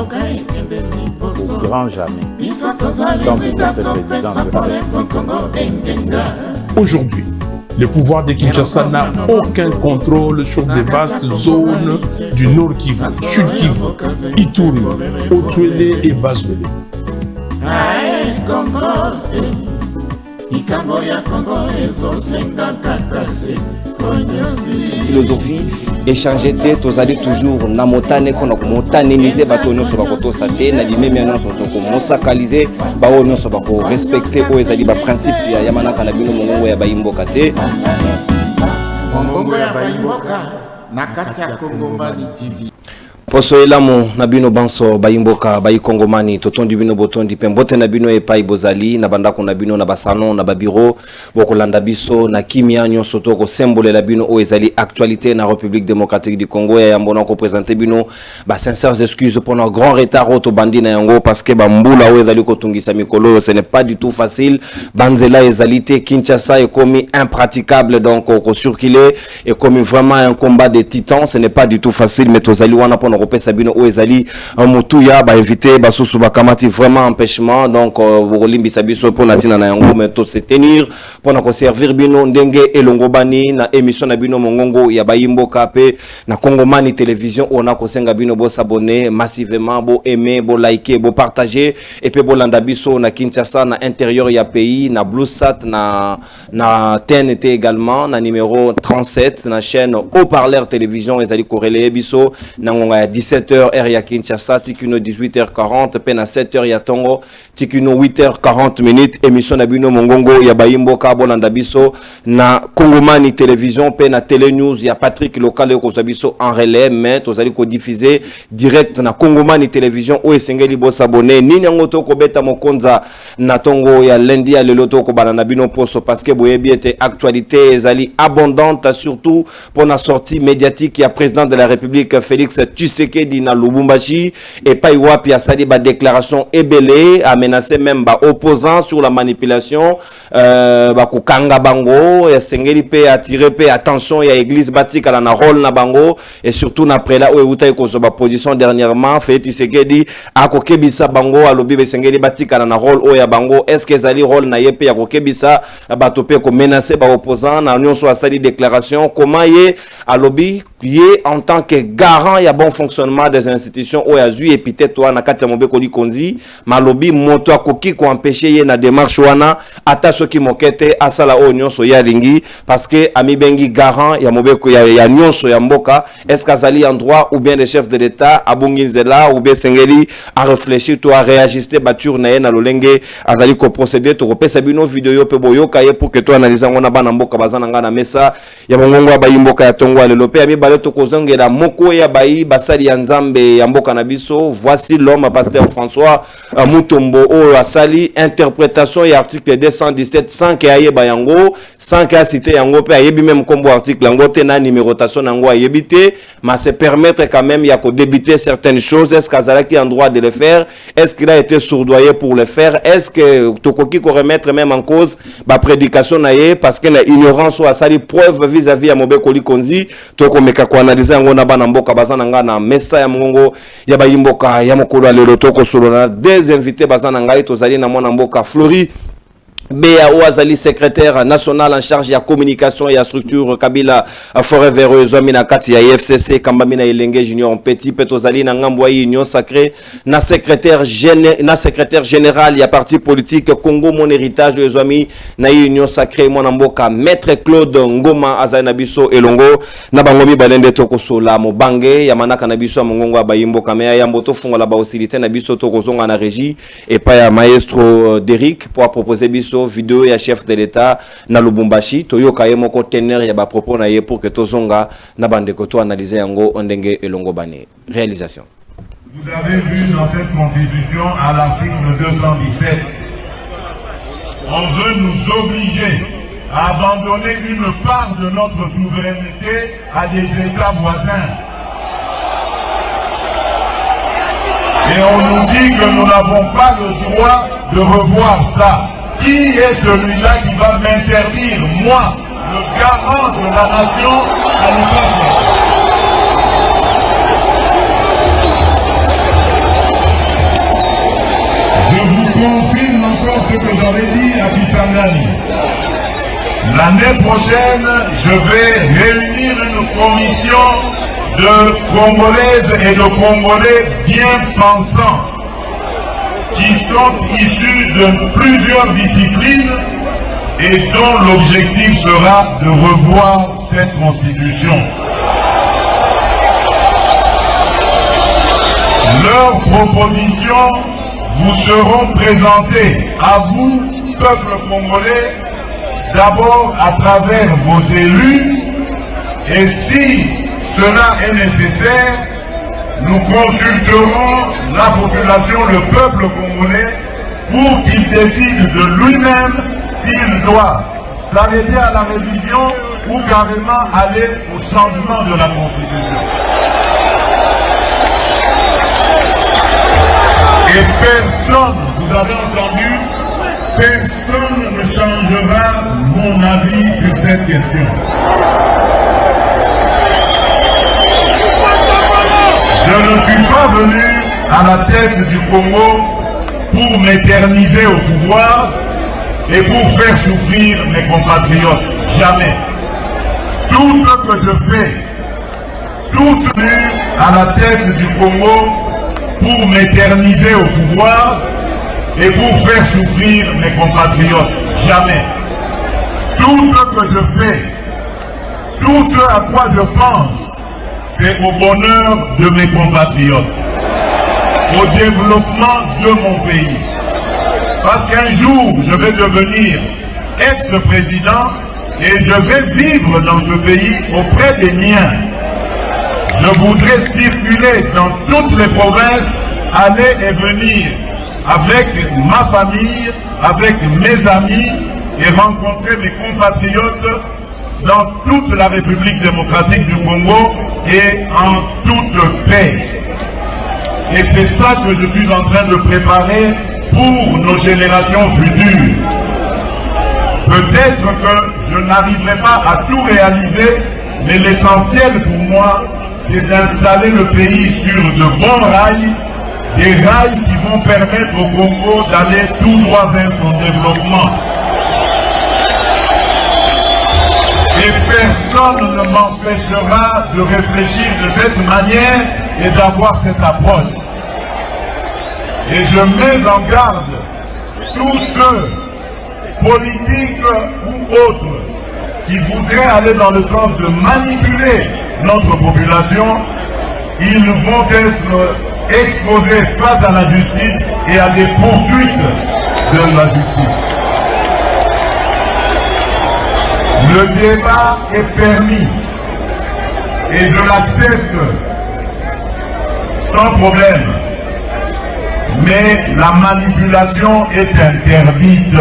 au grand jamais, tant que le président de la République. Aujourd'hui, le pouvoir de Kinshasa n'a aucun contrôle sur des vastes zones du Nord Kivu, Sud Kivu, Ituri, Otuele et Bazwele. Philosophie échanger tête aux alliés toujours na motane qu'on a motanisé batonyo sur la koto saté na limé maintenant sur toko mosakaliser ba onyo sur ba ko respecter o ezali ba principe ya yamana kana bino mongo ya bayimboka te mongo ya bayimboka na kati ya Kongomani TV. Poso elamo na bino banso bayimboka bayi Kongomani totondi bino botondi pembote na bino epai bozali na bandako na bino na basalon na babiro bokolanda biso na kimia nyonso to ko sembolela bino o ezali actualité na République démocratique du Congo ya yambona ko présenter bino ba sincères excuses pour notre grand retard auto bandi na yango parce que ba mbula o ezali ko tungisa mikolo ce n'est pas du tout facile banzela ezalité Kinshasa est comme impraticable donc ko circuler et comme vraiment un combat de titans ce n'est pas du tout facile mais tozali wana Européen Sabino Oezali Moutouya ba éviter basusu bakamati vraiment empêchement donc bolimbi sabiso pour natina na yango mais to se tenir pour na servir bino ndenge elongobani na émission na bino mongongo ya bayimboka pe na Kongomani télévision on a ko senga bino bo s'abonner massivement bo aimer bo liker bo partager et puis bo landa biso na Kinshasa na intérieur ya pays na Bluesat na TNT également na numéro 37 na chaîne haut-parleur télévision ezali corrélé biso na ngonga 17h ya Kinshasa, tikino 18h40, peine à 7h ya Tongo, tikino 8h40 minutes, émission na bino mongongo ya bayimboka bolanda biso na Kongomani télévision, peine à Télé News ya Patrick local ko zabiso en relais mais tozali ko diffuser direct na Kongomani télévision o esengeli bo s'abonner ni nyango to ko beta mokonza na Tongo ya lundi ya lelo to ko banana bino poso parce que boyebi était actualité ezali abondante surtout pour la sortie médiatique ya président de la République Félix Tshisekedi na Lubumbashi et pas Iwapi a sali ba déclaration ebele a menacé même ba opposants sur la manipulation ba kokanga bango ya sengeli pe attirer pe attention ya église batika la na rôle na bango et surtout na prela o euta ko so ba position dernièrement Félix Tshisekedi a kokebisa bango alobi be sengeli batika la na rôle o ya bango est-ce que zali rôle na yepe ya kokebisa ba topé ko menacer ba opposants na nyonso a sali déclaration comment yé alobi yé en tant que garant ya bon fonctionnement des institutions au azui et peut-être toi na kati ya mobeko likonzi malobi moto akoki ko empêcher ye na démarche wana ata soki mokete asala o nyonso ya lingi parce que ami bengi garant ya mobeko ya nyonso ya mboka est-ce qu'azali en droit ou bien le chef de l'état abungi nzela ou bien sengeli a réfléchir to a réajuster bature na ye na lolenge azali ko procéder to kopesa bino vidéo pe boyoka ye pour que to analyser ngona bana mboka bazana ngana mesa ya mongongo ba yimboka ya tongo lelo pe ami bale to kozongela moko ya bayi basali ya nzambe ya mboka na biso voici l'homme pasteur François Mutombo o asali interprétation ya article 217 sans que ayeba yango sans que cité yango pe ayebi même combo article yango te na numérotation yango ayebité mais se permettre quand même ya ko débiter certaines choses est-ce qu'azalaki en droit de le faire est-ce qu'il a été sourdoyé pour le faire est-ce que tokoki ko remettre même en cause ba prédication na ye parce que la ignorance ou asali preuve vis-à-vis ya mobeko likonzi toko meka ko analyser yango na bana mboka bazana ngana mesa ya mongo ya bayimboka ya mokolo lelo toko solo na des invités bazana ngai tozali na mona mboka Flori Béa Ouazali, secrétaire national en charge de la communication et la structure Kabila Forêt Véreuse, Amina Kati ya FCC, Kambamina Elenge Junior Petit, Petozali, Nangambouayi, Union Sacrée, na secrétaire général, il y a parti politique Congo, mon héritage, Zami, na Union Sacrée, mon amboka, Maître Claude Ngoma, Azanabiso, Elongo, Nabangomi Balende Tokoso, la Mobange, Yamana Kanabiso, Mongongo, Bayimbo Kamea, Yamboto, Fongo, la Baosilité, Nabiso, Tokozonga, na régie, et pas ya maestro Derrick pour proposer Biso. Vidéo ya chef de l'état na Lubumbashi toyoka ye moko teneur ya ba propos na ye pour que tozonga na bande ko to analyser yango ondenge elongo bane réalisation. Vous avez vu dans cette constitution à l'article 217 on veut nous obliger à abandonner une part de notre souveraineté à des États voisins. Et on nous dit que nous n'avons pas le droit de revoir ça. Qui est celui-là qui va m'interdire, moi, le garant de la nation, à le faire? L'année prochaine, je vais réunir une commission de Congolaises et de Congolais bien pensants qui sont issus de plusieurs disciplines et dont l'objectif sera de revoir cette constitution. Leurs propositions vous seront présentées à vous, peuple congolais, d'abord à travers vos élus, et si cela est nécessaire, nous consulterons la population, le peuple congolais, pour qu'il décide de lui-même s'il doit s'arrêter à la révision ou carrément aller au changement de la Constitution. Et personne, vous avez entendu, personne ne changera mon avis sur cette question. Je ne suis pas venu à la tête du Congo pour m'éterniser au pouvoir et pour faire souffrir mes compatriotes. Jamais. Tout ce que je fais, tout ce venu à la tête du Congo pour m'éterniser au pouvoir et pour faire souffrir mes compatriotes. Jamais. Tout ce que je fais, tout ce à quoi je pense, c'est au bonheur de mes compatriotes, au développement de mon pays. Parce qu'un jour, je vais devenir ex-président et je vais vivre dans ce pays auprès des miens. Je voudrais circuler dans toutes les provinces, aller et venir avec ma famille, avec mes amis et rencontrer mes compatriotes dans toute la République démocratique du Congo et en toute paix. Et c'est ça que je suis en train de préparer pour nos générations futures. Peut-être que je n'arriverai pas à tout réaliser, mais l'essentiel pour moi, c'est d'installer le pays sur de bons rails, des rails qui vont permettre au Congo d'aller tout droit vers son développement. Et personne ne m'empêchera de réfléchir de cette manière et d'avoir cette approche. Et je mets en garde tous ceux, politiques ou autres, qui voudraient aller dans le sens de manipuler notre population. Ils vont être exposés face à la justice et à des poursuites de la justice. Le débat est permis et je l'accepte sans problème. Mais la manipulation est interdite,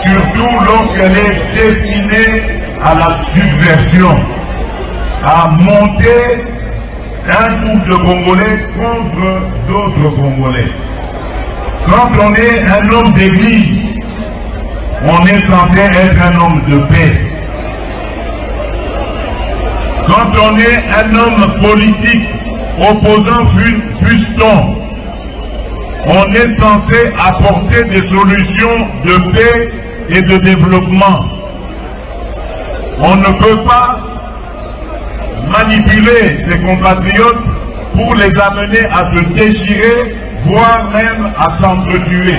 surtout lorsqu'elle est destinée à la subversion, à monter un groupe de Congolais contre d'autres Congolais. Quand on est un homme d'église, on est censé être un homme de paix. Quand on est un homme politique, opposant fuston, on est censé apporter des solutions de paix et de développement. On ne peut pas manipuler ses compatriotes pour les amener à se déchirer, voire même à s'entretuer.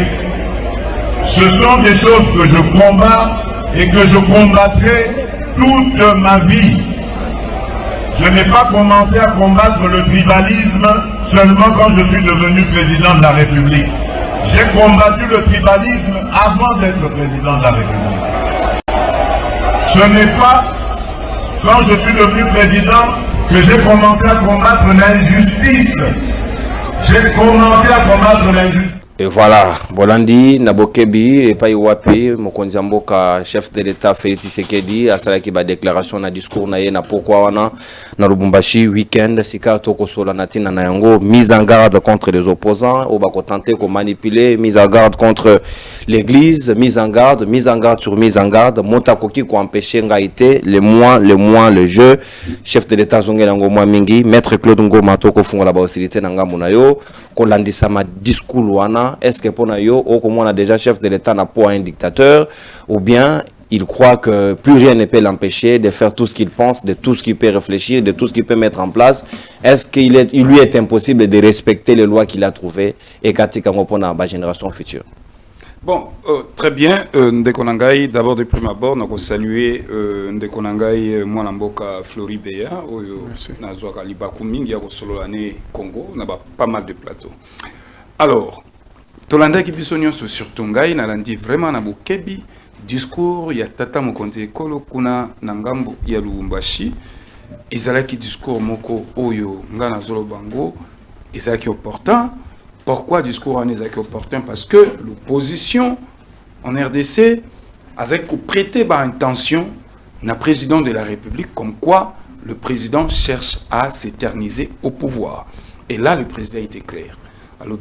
Ce sont des choses que je combats et que je combattrai toute ma vie. Je n'ai pas commencé à combattre le tribalisme seulement quand je suis devenu président de la République. J'ai combattu le tribalisme avant d'être président de la République. Ce n'est pas quand je suis devenu président que j'ai commencé à combattre l'injustice. J'ai commencé à combattre l'injustice. Et voilà, Bolandi, Nabokebi, et Païwapi, Mokonzi Mboka, chef de l'État Félix Tshisekedi, a salaki ba déclaration na discours na ye na pourquoi wana na Lubumbashi week-end sika toko sola natina na yango mise en garde contre les opposants, au bako tenter ko manipuler, mise en garde contre l'église, mise en garde sur mise en garde, motakoki ko empêcher ngaité, le jeu, chef de l'État zonge nango mwa mingi, maître Claude Ngoma toko fungola ba hostilité na ngambo na yo, ko landisa ma discours wana. Est-ce que pour nous, on a déjà chef de l'État n'a pas un dictateur ou bien il croit que plus rien ne peut l'empêcher de faire tout ce qu'il pense, de tout ce qu'il peut réfléchir, de tout ce qu'il peut mettre en place. Est-ce qu'il lui est impossible de respecter les lois qu'il a trouvées et qu'à la génération future? Bon, très bien. Ndekonangai, d'abord de prime abord, nous saluer Ndekonangai Mwanamboka Flori Beya, Nazwaka Libakumingi, Solo l'année Congo, on a pas mal de plateaux. Alors, Tolanda qui bisognon sur Tongai, Nalandi vraiment na Bokebi, discours, il y a Tata Mokonte Ekolo, Kuna Nangambo, il y a Lubumbashi, Ezalaki discours Moko Oyo, Ngana Zolo Bango, Ezalaki opportun. Pourquoi discours en Ezaki opportun? Parce que l'opposition en RDC a prêté par intention le président de la République comme quoi le président cherche à s'éterniser au pouvoir. Et là, le président était clair. Alors,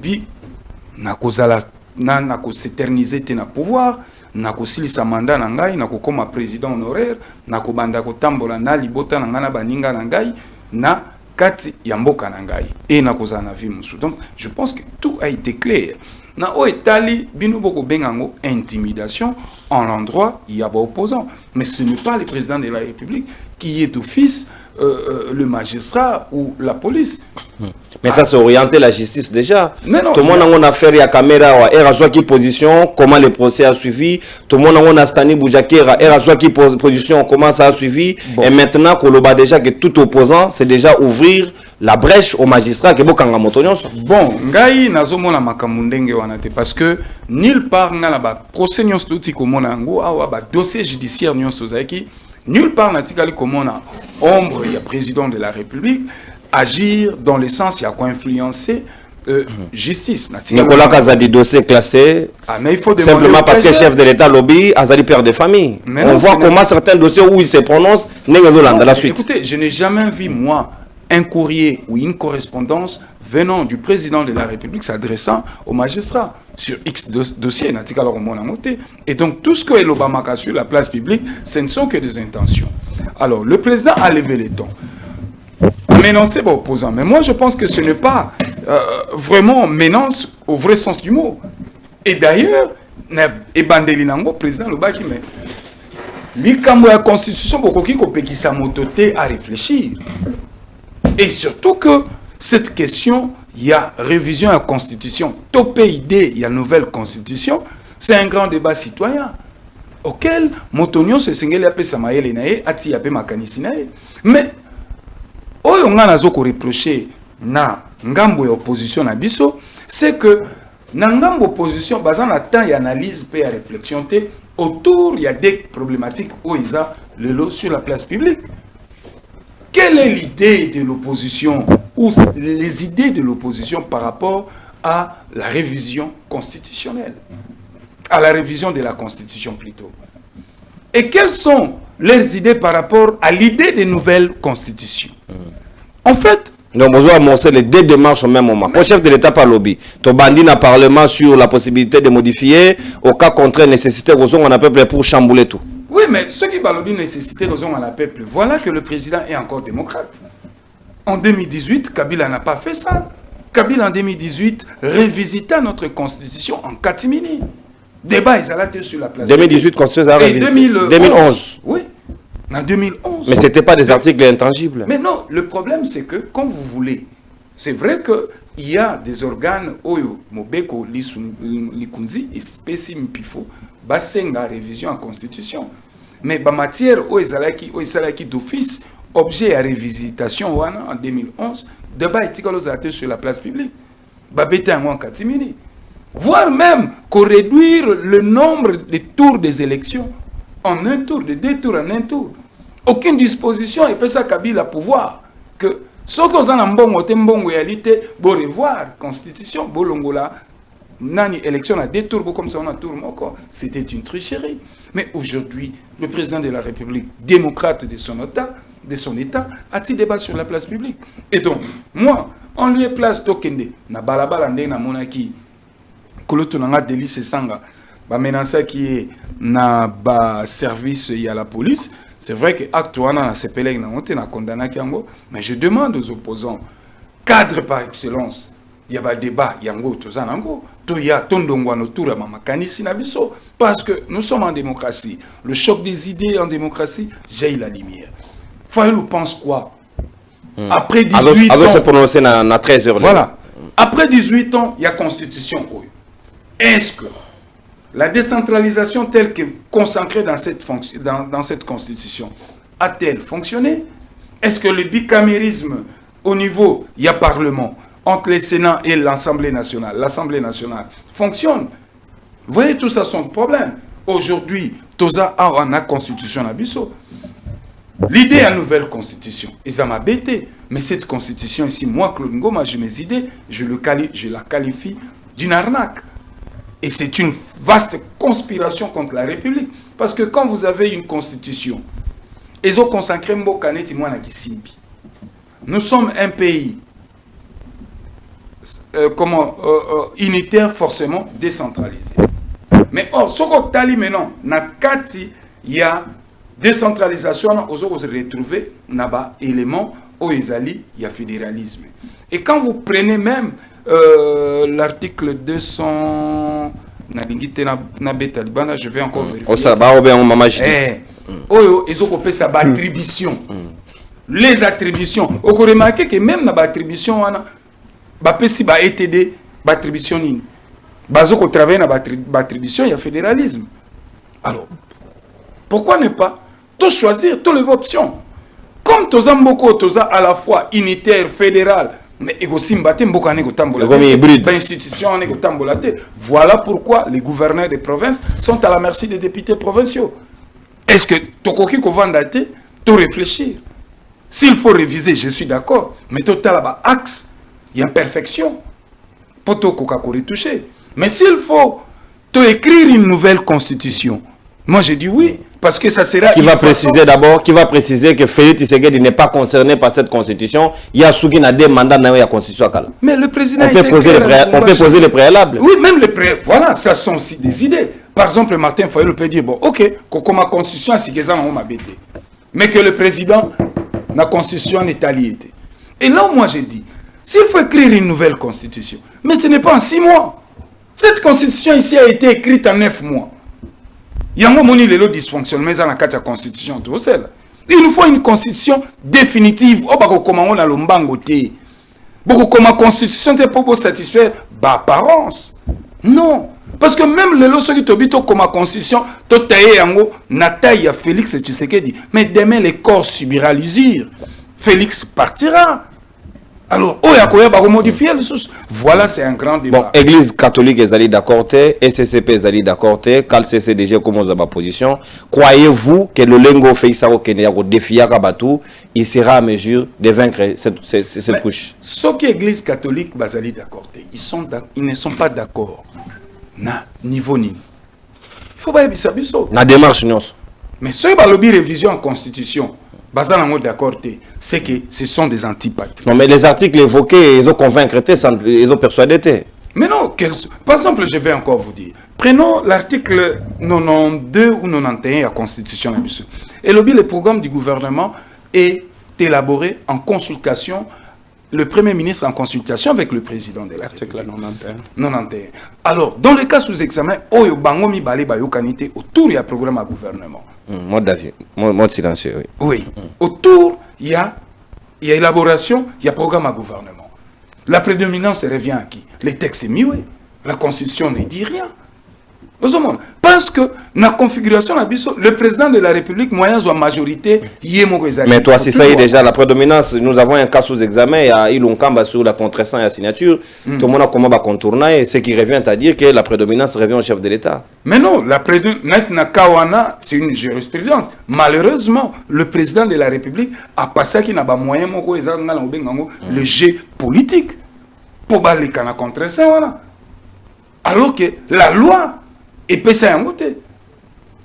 n'a s'éterniser au pouvoir, n'a silisa mandat nangai, n'a comme président honoraire, n'a banda tambola na libota nangana baninga nangai, na kati yamboka nangai et na kozana vie musu. Donc je pense que tout a été clair. Na o etali bino boko bengango intimidation en l'endroit il y a pas opposant, mais ce n'est pas le président de la République qui est d'office le magistrat ou la police. Mais ça c'est orienté la justice déjà. Non, tout le monde a une affaire, il y a caméra, il y a qui position, comment le procès a suivi. Tout le monde a une Stani Boujakera, il y a qui position, comment ça a suivi. Bon. Et maintenant, qu'on a déjà que tout opposant, c'est déjà ouvrir la brèche au magistrat qui est beaucoup en motonyon. Bon, ngai nazomona makamundenge wanate parce que nulle part na la procès nyons touti ko monango awa ba dossier judiciaire nyons sozaki nulle part natikali ko mona ombre il y a président de la République agir dans le sens il y a quoi influencer justice. Nicolas Kazadi dossier classé mais il faut simplement parce que chef de l'État lobby Azali père de famille. Mais on voit comment certains dossiers où il se prononce dans la suite. Écoutez, je n'ai jamais vu moi un courrier ou une correspondance venant du président de la République s'adressant au magistrat sur X dossiers. Et donc tout ce que l'Obama a sur la place publique, ce ne sont que des intentions. Alors le président a levé les tons. Menacer les opposants. Mais moi je pense que ce n'est pas vraiment menace au vrai sens du mot. Et d'ailleurs, le président Lobaki, mais la constitution, à réfléchir. Et surtout que cette question, il y a révision à la constitution. Topé idée, il y a nouvelle constitution. C'est un grand débat citoyen auquel Motonio se singeli appelle Samael Nae, Ati appelle Makanisinae. Mais, oyo nga nazoko reprocher na ngambo ya opposition na biso, c'est que na ngambo opposition, bazan na temps y analyse et réflexion autour, il y a des problématiques où ils ont le lot sur la place publique. Quelle est l'idée de l'opposition ou les idées de l'opposition par rapport à la révision constitutionnelle, à la révision de la Constitution plutôt? Et quelles sont leurs idées par rapport à l'idée de nouvelles constitutions? En fait, nous avons amorcé les deux démarches au même moment. Au chef de l'État par lobby, tu bandis dans le Parlement sur la possibilité de modifier, au cas contraire, nécessité, on a peuple pour chambouler tout. Oui, mais ceux qui parlent de nécessité raison à la peuple, voilà que le président est encore démocrate. En 2018, Kabila n'a pas fait ça. Kabila en 2018 revisita notre constitution en catimini. Débat, ils allaient sur la place. 2018, constitution et 2011. Oui, en 2011. Mais ce n'était pas des articles intangibles. Mais non, le problème c'est que, quand vous voulez, c'est vrai qu'il y a des organes, Oyo, Mobeko, Likunzi, Espèce Mpifo, Basenga, révision en constitution. Mais la matière, Oyo d'office, objet à révisitation en 2011, débat est sur la place publique. Babeta en Katimini. Voire même qu'on réduire le nombre de tours des élections en un tour, de 2 tours en un tour. Aucune disposition et peut ça Kabila pouvoir que ce qu'on a en bon réalité, bon revoir constitution, bolongola, nani élection à 2 tours comme ça on a tour encore, c'était une tricherie. Mais aujourd'hui, le président de la République, démocrate de son État, a-t-il débat sur la place publique? Et donc, moi, en lieu place Tokende, na balabala na monaki, Koloto nanga Délice Sanga, ba menace qui est na ba service y a la police. C'est vrai que acte wana na sepelek na honte na condamné kiango, mais je demande aux opposants, cadre par excellence, il y a un débat, yango tozanango, toya tondongwano toura mamakanisi na biso, parce que nous sommes en démocratie. Le choc des idées en démocratie, j'ai la lumière. Fayulu pense quoi? Après 18 ans... se prononcer na 13 heures. Voilà. Après 18 ans, il y a constitution. Est-ce que la décentralisation telle que consacrée dans cette constitution a-t-elle fonctionné? Est-ce que le bicamérisme au niveau, il y a parlement, entre le Sénat et l'Assemblée nationale fonctionne? Vous voyez, tout ça sont problèmes. Aujourd'hui, Toza a une constitution à Bissau. L'idée à nouvelle constitution, ça m'a bêté. Mais cette constitution ici, moi, Claude Ngoma, j'ai mes idées, je la qualifie d'une arnaque. Et c'est une vaste conspiration contre la République. Parce que quand vous avez une constitution, ils ont consacré Mbokanet et moi Kisimbi. Nous sommes un pays unitaire, forcément décentralisé. Mais or, ce qu'on tali maintenant, il y a décentralisation, on se retrouve dans élément où il y a fédéralisme. Et quand vous prenez même l'article 200, je vais encore vérifier. Ils ont coupé sa attribution. Les attributions. On peut remarquer que même dans l'attribution, si ba ETD, l'attribution, on travaille dans l'attribution, il y a fédéralisme. Alors, pourquoi ne pas tout choisir, toutes les options? Comme Toza Mboko, Toza à la fois unitaire, fédéral, mais aussi Mbate Mboka institution. Voilà pourquoi les gouverneurs des provinces sont à la merci des députés provinciaux. Est-ce que Tokoki Kovandate, tout réfléchir? S'il faut réviser, je suis d'accord, mais total là-bas, axe, il y a imperfection. Pour tout retoucher. Mais s'il faut écrire une nouvelle constitution, moi je dis oui, parce que ça sera... Qui va préciser que Félix Tshisekedi n'est pas concerné par cette constitution. Il y a Souki n'a des mandats dans la constitution. Mais le président... On peut poser les préalables. Oui, même les préalables. Voilà, ça sont aussi des idées. Par exemple, Martin Fayulu peut dire, bon, ok, comme ma constitution, c'est que ça m'a bêté. Mais que le président, la constitution n'est alliée. Et là, moi, j'ai dit, s'il faut écrire une nouvelle constitution, mais ce n'est pas en 6 mois. Cette constitution ici a été écrite en 9 mois. Il y a un moment où les dysfonctionnements dans la constitution. Il nous faut une constitution définitive. Comment on a le mbangoté. Comment constitution n'est pas pour satisfaire l'apparence. Non. Parce que même les lois qui sont comme constitution, tout est en Nataï à Félix Tshisekedi. Mais demain, le corps subira l'usure. Félix partira. Alors, modifier les choses. Voilà, c'est un grand débat. Bon, Église catholique est allée d'accord, SCCP est allée d'accord, CalCCDG commence à ma position. Croyez-vous que le Lengo Félixaro Kenyako défier Rabatou, il sera à mesure de vaincre cette couche? Ceux qui Église catholique est allée d'accord, ils ne sont pas d'accord. Na niveau ni. Il faut pas y aller. Na démarche non. Mais ceux qui ont lobby révision en constitution, d'accord, c'est que ce sont des antipatriotes. Non, mais les articles évoqués, ils ont convaincu, ils ont persuadé. Mais non, par exemple, je vais encore vous dire. Prenons l'article 92 ou 91 de la Constitution. Et le programme du gouvernement est élaboré en consultation, le Premier ministre en consultation avec le président de l'article 91. Alors, dans le cas sous examen, autour il y a programme à gouvernement. Mode d'avis, mode silencieux, oui. Oui. Autour, il y a élaboration, il y a programme à gouvernement. La prédominance revient à qui? Les textes sont mis, oui. La Constitution ne dit rien. Parce que dans la configuration, le président de la République, moyen de la majorité, mais toi, si ça y est déjà, la prédominance, nous avons un cas sous examen, il y a Ilunkamba sur la contrestant et la signature, tout le monde a comment contourner, ce qui revient à dire que la prédominance revient au chef de l'État. Mais non, la prédominance, c'est une jurisprudence. Malheureusement, le président de la République a passé qu'il n'a pas moyen, le jeu politique, pour balayer la contrestant. Alors que la loi, et puis ça a monté.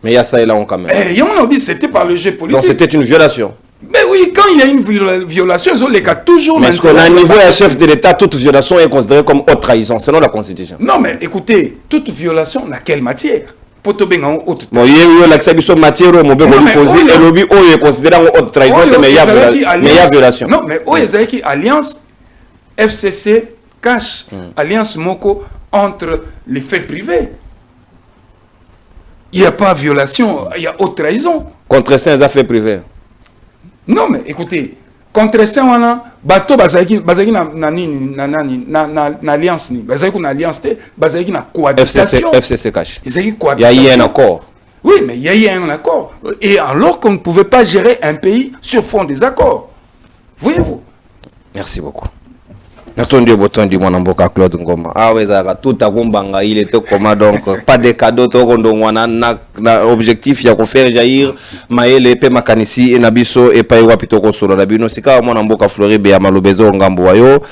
Mais il y a ça et là on quand même. C'était par le jeu politique. Donc c'était une violation. Mais oui, quand il y a une violation, ils ont les cas toujours. Mais est-ce qu'à un niveau un chef de l'État, toute violation est considérée comme haute trahison, selon la Constitution? Non, mais écoutez, toute violation, dans quelle matière? Bon, il y a eu l'accès à matière où on peut poser et lobby où il est considéré comme haute trahison, mais il y a violation. Non, mais où il y a alliance FCC cache alliance moko entre les faits privés. Il n'y a pas violation, il y a haute trahison. Contre ces affaires privées. Non, mais écoutez, contre ça, on a bateau bazaki na alliance ni, bazaki na alliance te, bazaki na cohabitation. FCC cache. Il y a eu un accord. Oui, mais il y a eu un accord. Et alors qu'on ne pouvait pas gérer un pays sur fond des accords. Voyez-vous. Merci beaucoup. Natondi botondi mwana mboka Claude Ngoma. Aweza tout akombanga il était comment donc pas de cadeaux to kondo mwana na objectif ya ko faire jaillir maele pe makanisi e nabiso e pa wapi to ko solo na bino sika mwana mboka Floribe ya malobezo ngambo wayo.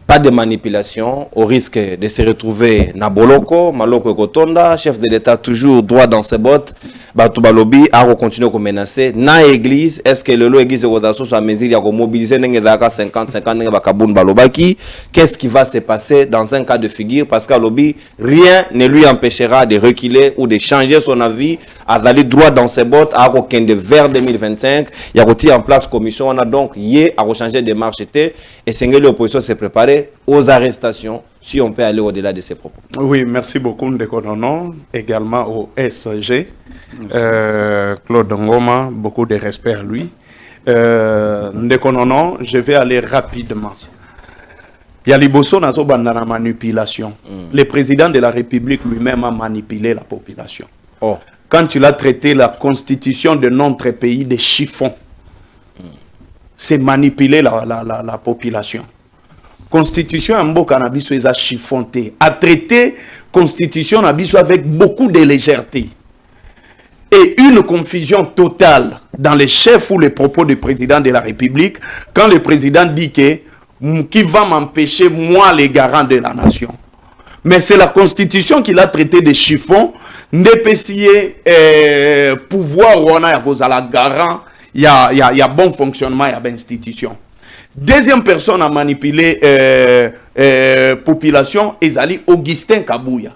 Pas de manipulation, au risque de se retrouver na boloko, maloko kotonda, chef de l'État toujours droit dans ses bottes, batou balobi a continuer à menacer. Na église, est-ce que le église rodasso soit mesure à mobiliser n'enge daka 50 n'enge bakaboun balobaki? Qu'est-ce qui va se passer dans un cas de figure? Parce qu'à lobby, rien ne lui empêchera de reculer ou de changer son avis, à d'aller droit dans ses bottes, à aucun de vers 2025. Il y a retiré en place commission, on a donc hier à changer de marche et c'est que l'opposition s'est préparée aux arrestations, si on peut aller au-delà de ces propos. Oui, merci beaucoup Ndekonono, également au SG, Claude Ngoma, beaucoup de respect à lui. Ndekonono, je vais aller rapidement. Il y a Liboso dans la manipulation. Le président de la République lui-même a manipulé la population. Quand il a traité la constitution de notre pays de chiffon, c'est manipuler la population. Constitution Ambo Cannabis est chiffonté, a traité constitution Abiso avec beaucoup de légèreté et une confusion totale dans les chefs ou les propos du président de la République quand le président dit que qui va m'empêcher moi les garants de la nation. Mais c'est la constitution qu'il a traité de chiffon, n'épicier pouvoir ou on a la garant, il y a bon fonctionnement, il y a bonne institution. Deuxième personne à manipuler population, Ezali Augustin Kabouya.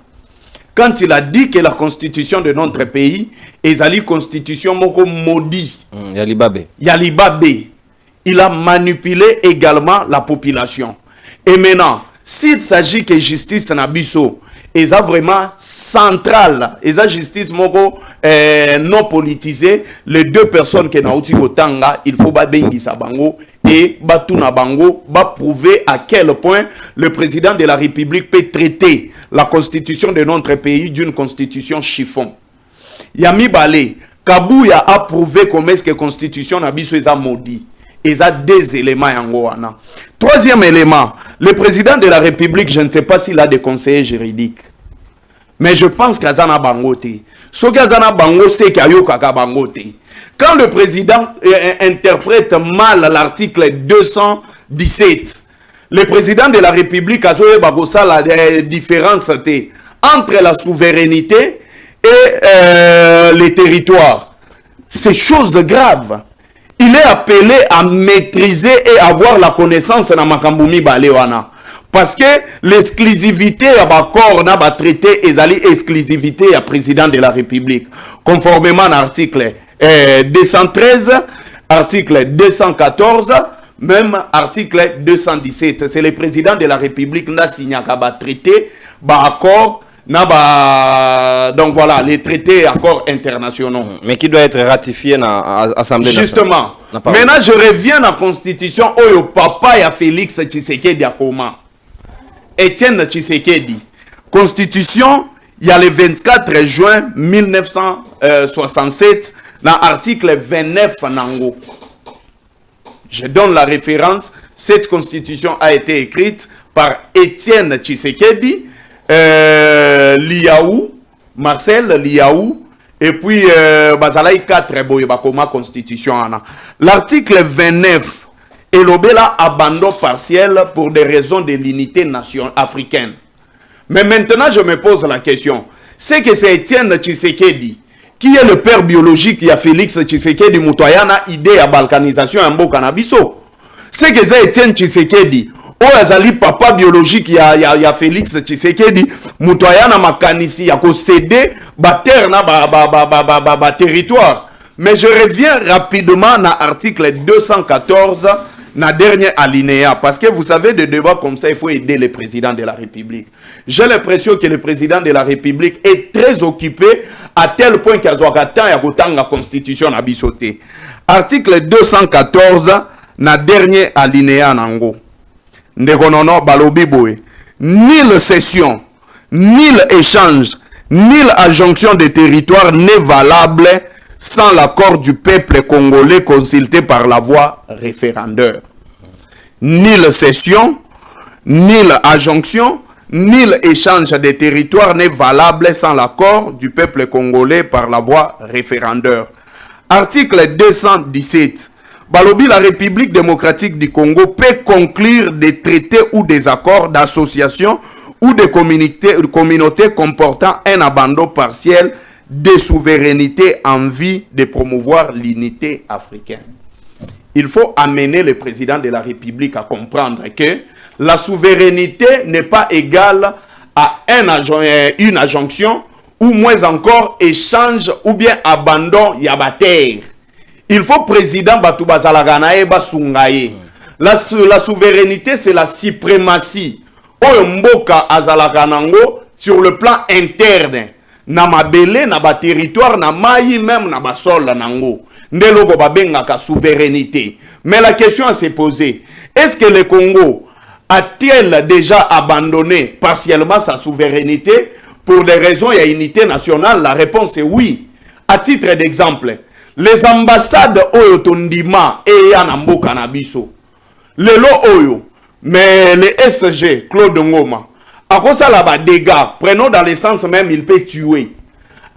Quand il a dit que la constitution de notre pays, Ezali constitution moko maudit. Yalibabe. Il a manipulé également la population. Et maintenant, s'il s'agit que justice Nabiso, est vraiment centrale, et la justice moko non politisée, les deux personnes qui n'ont pas Tanga, il faut bengi sabango et batuna bango va prouver à quel point le président de la République peut traiter la constitution de notre pays d'une constitution chiffon. Yami Balé, Kabouya a prouvé comment est-ce que la constitution n'abiso est maudit. Et ça deux éléments en troisième élément, le président de la République, je ne sais pas s'il a des conseillers juridiques. Mais je pense qu'Azana Bangote. Ce qu'Azana Bango, c'est qu'il y a Bangote. Quand le président interprète mal l'article 217, le président de la République a joué la différence entre la souveraineté et les territoires. C'est chose grave. Il est appelé à maîtriser et avoir la connaissance dans Makamboumi Balewana. Parce que l'exclusivité à Bakor n'a pas traité ezali exclusivité à président de la République. Conformément à l'article 213, article 214, même article 217. C'est le président de la République qui a signé un traité, accord. Donc voilà, les traités accords internationaux. Mais qui doit être ratifié dans l'Assemblée nationale. Justement. Maintenant, je reviens à la constitution où le papa et Félix Tshisekedi Akoma. Étienne Tshisekedi. Constitution, il y a le 24 juin 1967, dans l'article 29 Nango. Je donne la référence. Cette constitution a été écrite par Étienne Tshisekedi, Liaou, Marcel Liaou, et puis Bazalaï 4 Boyebakoma Constitution. L'article 29 est l'obéla abandon partiel pour des raisons de l'unité nationale africaine. Mais maintenant, je me pose la question. C'est que c'est Étienne Tshisekedi, qui est le père biologique, il y a Félix Tshisekedi Moutoyana, idée à balkanisation en Bokanabiso. C'est que c'est Étienne Tshisekedi. Azali papa biologique il y a Félix Tshisekedi Moutoyana makanisi ya ko céder terre na territoire. Mais je reviens rapidement à l'article 214 na dernier alinéa, parce que vous savez, des débats comme ça, il faut aider le président de la République. J'ai l'impression que le président de la République est très occupé à tel point qu'il y a la constitution à bisoté. Article 214, na dernier alinéa nango. Ndekonono balobi boy. Nulle cession, nul échange, nulle adjonction de territoire n'est valable sans l'accord du peuple congolais consulté par la voie référendaire. Nulle cession, nulle adjonction, nul échange de territoire n'est valable sans l'accord du peuple congolais par la voie référendaire. Article 217. Balobi, la République démocratique du Congo peut conclure des traités ou des accords d'association ou de communautés comportant un abandon partiel de souveraineté en vue de promouvoir l'unité africaine. Il faut amener le président de la République à comprendre que la souveraineté n'est pas égale à une injonction ou moins encore échange ou bien abandon yabater. Il faut président Batouba Zalaganae Basungaye. La souveraineté, c'est la suprématie. Oyomboka Azalaganango sur le plan interne. Na mabele, na ba territoire, na maï, même na ba sol nango. Ndelogo babenga ka souveraineté. Mais la question à se poser, est-ce que le Congo a-t-il déjà abandonné partiellement sa souveraineté pour des raisons et unité nationale? La réponse est oui. À titre d'exemple, les ambassades Oyo Tondima et Yanamboka Nabiso, le lo Oyo, mais le SG, Claude Ngoma, à cause de la dégâts, prenons dans le sens même, il peut tuer.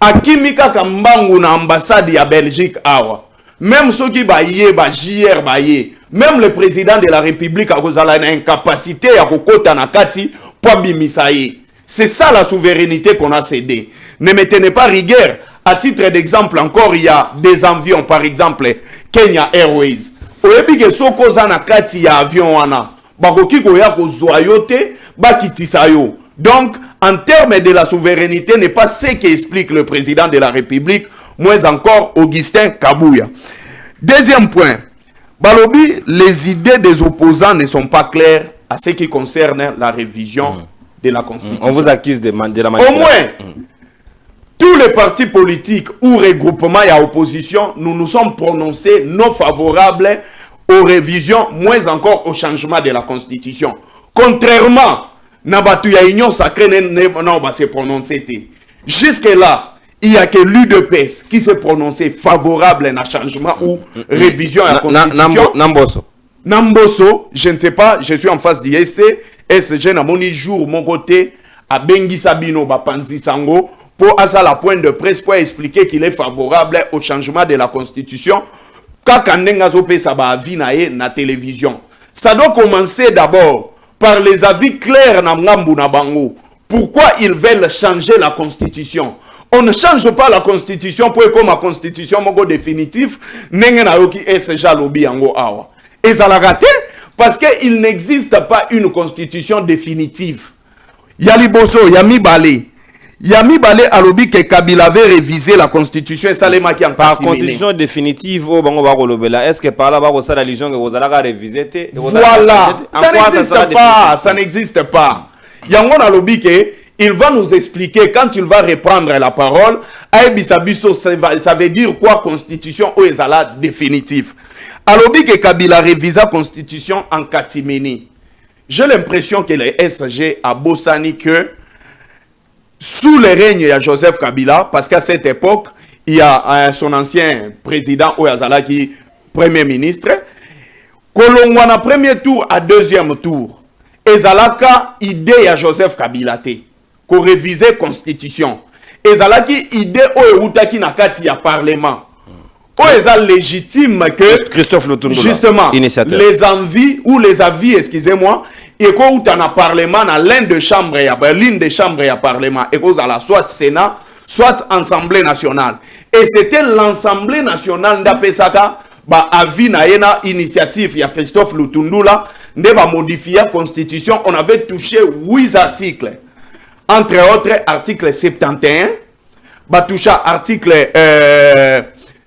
À Kimika Kambangu na ambassade ya Belgique awa, même ceux qui baillent, JR baillent, même le président de la République a cause de l'incapacité à Kokota Nakati pour bimisaye. C'est ça la souveraineté qu'on a cédé. Ne me tenez pas rigueur. À titre d'exemple, encore, il y a des avions, par exemple, Kenya Airways. Oyebi soko zana kati ya avion wana. Bakoki koya ko zoyote, bakitisayo. Donc, en termes de la souveraineté, n'est pas ce qu'explique le président de la République, moins encore Augustin Kabouya. Deuxième point, Balobi, les idées des opposants ne sont pas claires à ce qui concerne la révision de la Constitution. On vous accuse de la manipulation. Au moins, tous les partis politiques ou regroupements et à opposition, nous nous sommes prononcés non favorables aux révisions, moins encore au changement de la Constitution. Contrairement, Nabatu ya Union Sacrée non va se prononcer. Jusque-là, il n'y a que l'UDPS qui s'est prononcé favorable à un changement ou révision à la Constitution. Namboso, je ne sais pas, je suis en face d'ISC, SG na moni jour mon côté, à Bengi Sabino Bapanzi Sango, pour à la pointe de presse pour expliquer qu'il est favorable au changement de la Constitution. Quand ça va avis na télévision. Ça doit commencer d'abord par les avis clairs na Ngambu na Bango. Pourquoi ils veulent changer la Constitution? On ne change pas la Constitution pour comme la Constitution mogo définitif. Nenge na yoki SG lobby ango awa. Et ça l'a raté parce qu'il n'existe pas une Constitution définitive. Yali Boso, Yami Balé. Yami Balé a lobby que Kabila avait révisé la Constitution et ça les maquille en par Constitution définitive au Bango Barolobela. Est-ce que par là, ça la religion que vous allez réviser? Voilà, ça n'existe pas, ça n'existe pas. Yangon a lobby que il va nous expliquer quand il va reprendre la parole. Aïbisabiso, ça veut dire quoi Constitution ou ezala définitive? A lobby que Kabila révisa la Constitution en catimini. J'ai l'impression que le SG a bossani que sous le règne de Joseph Kabila, parce qu'à cette époque, il y a son ancien président Oyazala qui est premier ministre, Kolongwana premier tour à deuxième tour, Ezalaka idée à Joseph Kabila te, qu'on révisait la Constitution. Ezalaki idée Oyewutaki nakati ya Parlement. Oyezal légitime que Christophe Lutundula, justement initiateur. Les envies ou les avis, excusez-moi, et quand on a parlement dans l'une des chambres, l'une des chambres à parlement, et qu'on a soit Sénat, soit Assemblée nationale. Et c'était l'Assemblée nationale d'Apesaka, bah avis na yena initiative, il y a Christophe Lutundula, ne va modifier la Constitution. On avait touché 8 articles, entre autres article 71, bah touché article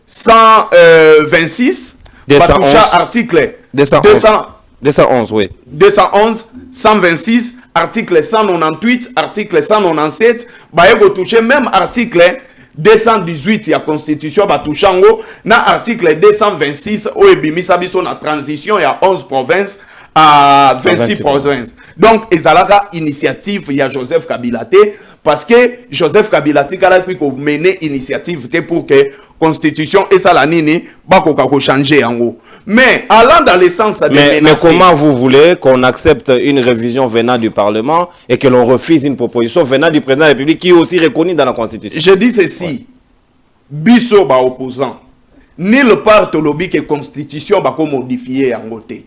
126, bah touché article 211, oui. 211, 126, article 198, article 197, baego touché même article 218 ya constitution ba touchango na article 226 o ebimisa biso na transition ya 11 provinces à 26 provinces. Donc ezalaka initiative ya Joseph Kabila te parce que Joseph Kabila tikala pi ko mener initiative te pour que constitution et ça la nini bakoka ko changer yango. Mais allant dans le sens de menacer. Mais comment vous voulez qu'on accepte une révision venant du Parlement et que l'on refuse une proposition venant du président de la République qui est aussi reconnue dans la Constitution? Je dis ceci. Biso ba opposant. Nulle part au lobby que Constitution ba ko modifier en côté.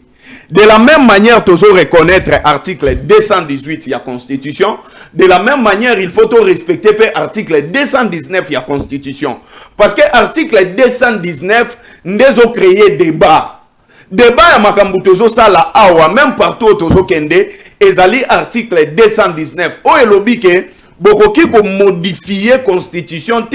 De la même manière, tu dois reconnaître l'article 218 de la Constitution. De la même manière, il faut respecter l'article 219 de la Constitution. Parce que l'article 219 n'a pas créé débat. Débat à Makambutozo Sala Awa, même partout au Tozo Kende, et l'article 219. Où est lobby que beaucoup qui modifier la Constitution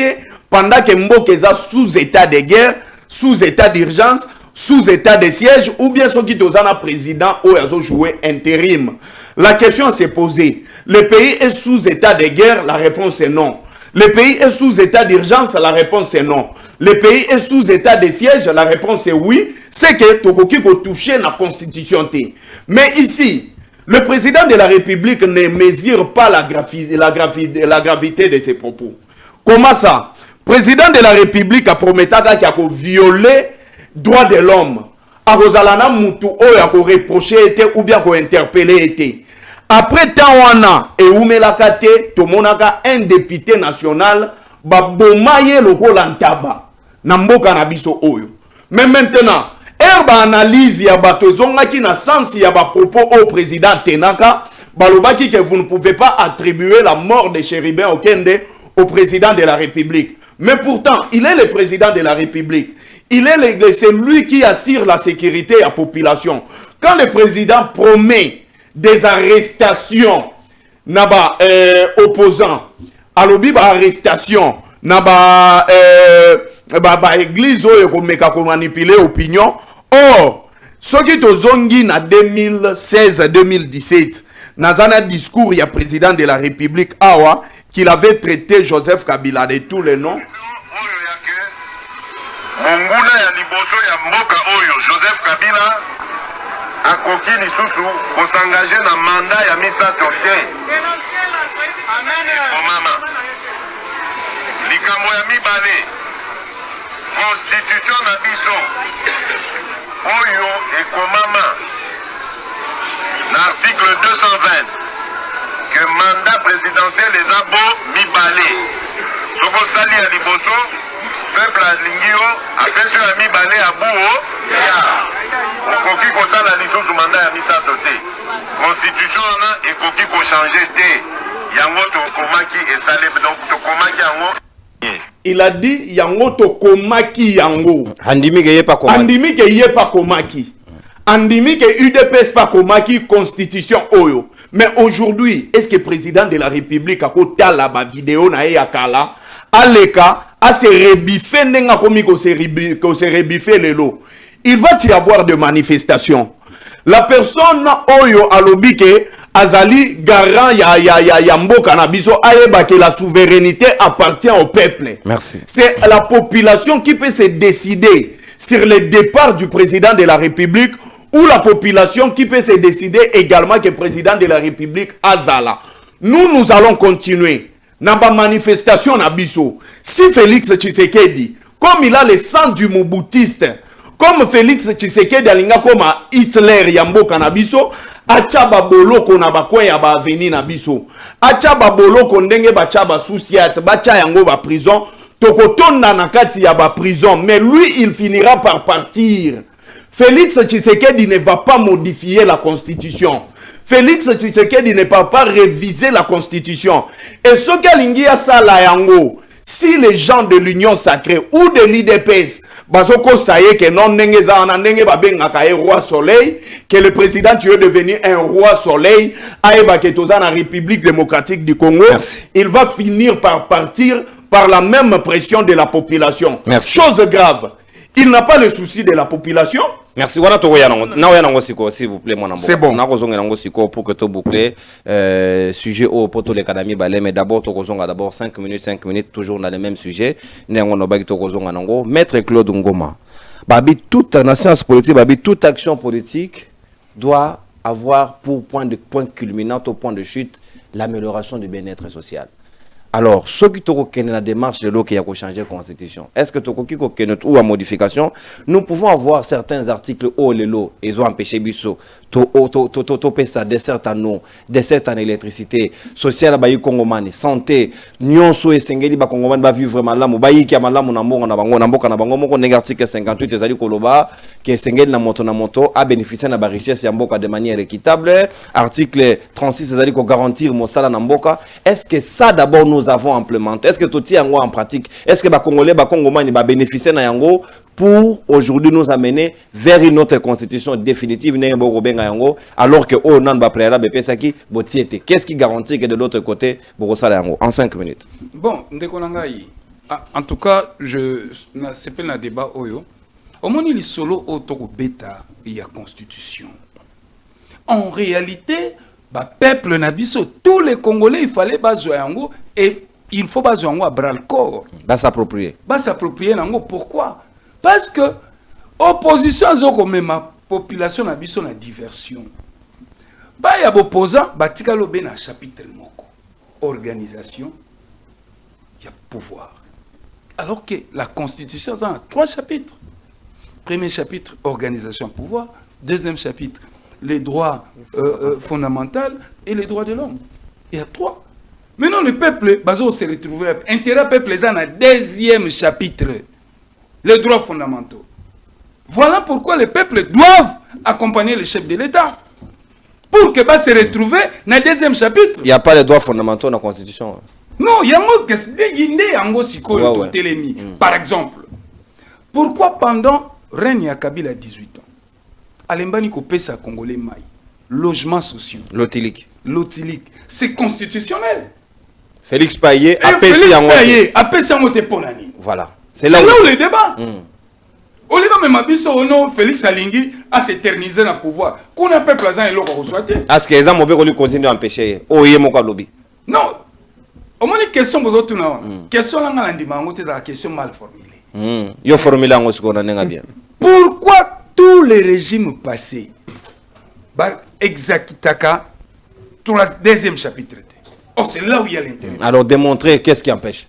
pendant que Mboke est sous état de guerre, sous état d'urgence, sous état de siège, ou bien ceux qui sont président ou ils ont joué intérim. La question s'est posée. Le pays est sous état de guerre, la réponse est non. Le pays est sous état d'urgence, la réponse est non. Le pays est sous état de siège, la réponse est oui. C'est que Tokoki ko toucher la constitution. Mais ici, le président de la République ne mesure pas la gravité de ses propos. Comment ça? Président de la République a promis qu'il a violé droit de l'homme. Akozalana mutu oyo a reproché été ou bien ko interpellé été. Après tant wana et oumelaka te tomonaka un député national ba bomaye loko lantaba na mboka na biso oyo. Mais maintenant, herba analyse ya bato zongaki na sens ya ba propos au président Tenaka, balobaki que vous ne pouvez pas attribuer la mort de Chéribin Okende au président de la République. Mais pourtant, il est le président de la République. C'est lui qui assure la sécurité à la population. Quand le président promet des arrestations, naba opposants, à l'obi arrestation, naba église ou meka ko manipuler opinion. Or, ce qui est zongi na 2016-2017, nazana discours il y a président de la République awa qu'il avait traité Joseph Kabila de tous les noms. Monguna ya liboso ya mboka oyo Joseph Kabila akoki lisusu kosangaje na mandat ya misato te. Mama likambo ya mibale constitution na biso oyo ekomama na article 220 que mandat présidentiel eza bo mibale soko sali ya liboso peuple alingio apesi ya mibale ya buo ya okoki kosala lisusu mandat ya misato te. Constitution na ekoki kochange te yango tokomaki esale donc tokomaki yango. Il a dit yango tokomaki yango andimi ke yepa komaki andimi ke yepa komaki andimi ke UDPS pa komaki constitution oyo. Mais aujourd'hui, est-ce que le président de la République a kotala ba vidéo na ya kala aleka a se rebiffer nenga komi ko se rebiffer lelo? Il va y avoir des manifestations. La personne oyo alobi ke azali garant ya mboka na biso ayeba que la souveraineté appartient au peuple. Merci. C'est la population qui peut se décider sur le départ du président de la République ou la population qui peut se décider également que le président de la République azala. Nous allons continuer. Naba manifestation na biso. Si Félix Tshisekedi, comme il a le sang du moboutiste, comme Félix Tshisekedi alinga comme Hitler yambo kanabiso, achaba boloko na bakwe ya ba aveni na biso. Achaba boloko ndenge bachaba souciat, bacha yango ba prison, tokotonda na kati ya ba prison, mais lui il finira par partir. Félix Tshisekedi ne va pas modifier la constitution. Félix Tshisekedi ne va pas réviser la constitution. Et ce qu'alingi a ça la yango, si les gens de l'Union sacrée ou de l'IDPS, bazoko saye que non nengeza anandenge babenga kae roi soleil, que le président tu veux devenir un roi soleil, aeba que toza na République démocratique du Congo, merci. Il va finir par partir par la même pression de la population. Merci. Chose grave, il n'a pas le souci de la population. Merci. Voilà, s'il vous plaît, mon amour. C'est bon. Pour que tu boucles sujet au poteau les canami balé, mais d'abord, tu d'abord 5 minutes, toujours dans le même sujet. Maître Claude Ngoma. Babi, toute nation politique, babi, toute action politique doit avoir pour point culminant, au point de chute, l'amélioration du bien-être social. Alors, ceux qui ont la démarche de l'eau qui a changé la constitution, est-ce que tu as ou en modification, nous pouvons avoir certains articles où les lots, ils ont empêché Bisso, ça, dessert en eau, dessert en électricité, social, Congomani, santé, nyonso et sengeli, Congomani va vivre vraiment là, Bayi qui a mal là, mon amour, on a un article 58, les alliés Koloba, qui est sengeli na moto, a bénéficié de la richesse Yamboka de manière équitable, article 36, les alliés qui garantir mon salaire Namboka. Est-ce que ça d'abord nous avons implémenté? Est-ce que tout est en pratique? Est-ce que les Congolais, les Congomani va bénéficier de Yango pour aujourd'hui nous amener vers une autre constitution définitive, alors que oh non va préalable qu'est-ce qui garantit que de l'autre côté en 5 minutes? Bon, en tout cas, c'est pas un débat oyo. Au moins il solo autour bêta il y a constitution. En réalité, peuple nabiso, tous les Congolais il fallait yango et il faut yango à bras le corps. S'approprier. S'approprier nango. Pourquoi? Parce que opposition comme ma population na biso na diversion. Ba ya opposant batika lobe na chapitre moko. Organisation, il y a pouvoir. Alors que la constitution a 3 chapitres. Premier chapitre, organisation, pouvoir. Deuxième chapitre, les droits fondamentaux et les droits de l'homme. Il y a 3. Maintenant le peuple bazo se retrouve intérêt peuple les a deuxième chapitre. Les droits fondamentaux. Voilà pourquoi les peuples doivent accompagner le chef de l'État. Pour que se retrouver dans le deuxième chapitre. Il n'y a pas les droits fondamentaux dans la Constitution. Non, il y a un télémi. Par exemple, pourquoi pendant règne à Kabila 18 ans, Alembani Kopesa Congolais Maï, logements sociaux. L'otilique. C'est constitutionnel. Félix Payet a Pessi Angote Ponani. Voilà. C'est là où le débat. Au lieu de Mabiso, non, Félix Alingi a s'éternisé dans le pouvoir. Qu'on a peuple et l'eau reçoité. Est-ce que les hommes ont continué à empêcher? Oh, il y a mon lobby. Non. Au moins, les questions, vous autres, question là, c'est la question mal formulée. Il faut formuler en ce qu'on a bien. Pourquoi tous les régimes passés, Exakitaka, deuxième chapitre. Oh, c'est là où il y a l'intérêt. Alors, démontrer qu'est-ce qui empêche.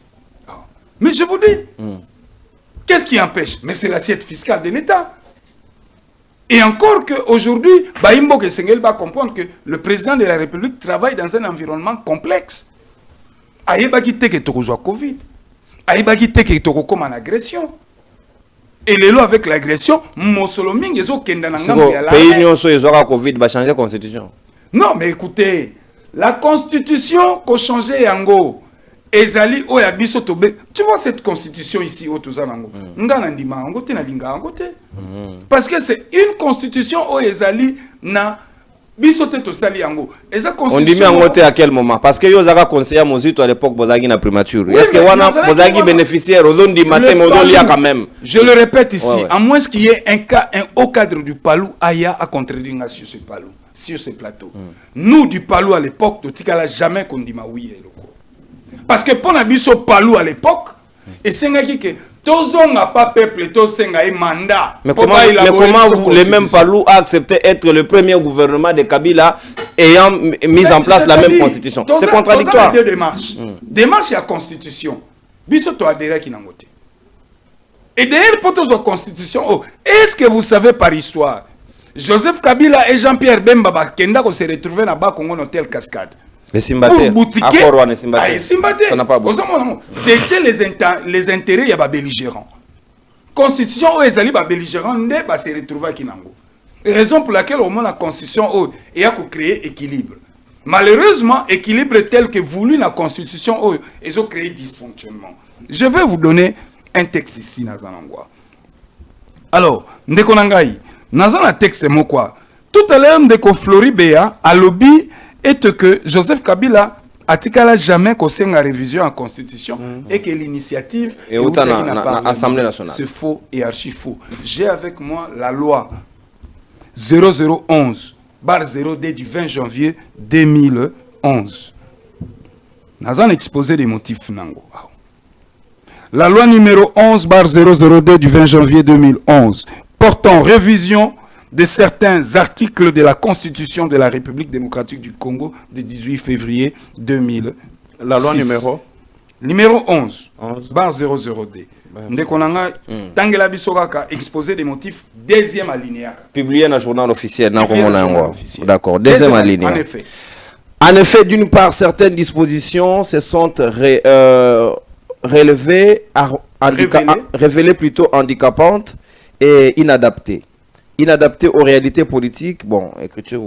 Mais je vous dis, qu'est-ce qui empêche? Mais c'est l'assiette fiscale de l'État. Et encore qu'aujourd'hui, Baïmbo Sengel va comprendre que le président de la République travaille dans un environnement complexe. Aïebaki teke tokozwa Covid. Aïebaki teke toko comme en agression. Et les lois avec l'agression, Mossoloming ezo kenda na ngambo ya la. Pays nyonso ezora Covid va changer la constitution. Non, mais écoutez, la constitution qu'on changeait yango. Ezali Oyabiso Tobe. Tu vois cette constitution ici au Tuzanango. Parce que c'est une constitution où Ezali na bisote tosali yango. On dit mais en côté à quel moment? Parce que Yozaka conseiller Mozito à l'époque Bozagi na primature. Oui, est-ce que wana Bozagi bénéficiaire au don di matin modolia quand même? Je le répète ici, à moins qu'il y ait un haut cadre du Palou Aya à contredire sur ce Palou, sur ce plateau. Nous du Palou à l'époque, Totikala jamais qu'on dit ma oui et parce que pour Nabiso Palou à l'époque, et c'est que Tozon n'a pas peuple, Tozon a un mandat. Mais comment les mêmes Palou a accepté être le premier gouvernement de Kabila ayant mis en place la même constitution? C'est contradictoire. Il y a deux démarches. Démarche et la constitution. Biso to adhéré qui n'a pas. Et derrière pour la constitution, est-ce que vous savez par histoire, Joseph Kabila et Jean-Pierre Bemba Kenda se retrouvaient là-bas au Hôtel Cascade? Les Simbaté, ça n'a pas beaucoup. C'était les intérêts, il y a des belligérants. Constitution où les alliés belligérants ne se retrouvent à Kinango. Raison pour laquelle au moins la constitution il y a créé équilibre. Malheureusement, équilibre tel que voulu la constitution ils ont créé dysfonctionnement. Je vais vous donner un texte ici dans Zanangwa. Alors, Ndekonangai, dans un texte c'est quoi? Tout à l'heure Ndeko Floribea à lobby est que Joseph Kabila a jamais causé une révision en constitution et que l'initiative est l'Assemblée nationale. C'est faux et archi faux. J'ai avec moi la loi 0011 bar 0D du 20 janvier 2011. Dans un exposé des motifs nango. La loi numéro 11 bar 002 du 20 janvier 2011 portant révision de certains articles de la Constitution de la République démocratique du Congo du 18 février 2000. La loi numéro 11 bar 00D. Ndekonanga tangela bisokaka exposé des motifs deuxième alinéa. Publié dans le journal officiel. D'accord, deuxième alinéa. En effet, d'une part, certaines dispositions se sont révélées plutôt handicapantes et inadaptées. Inadaptées aux réalités politiques, bon, écriture,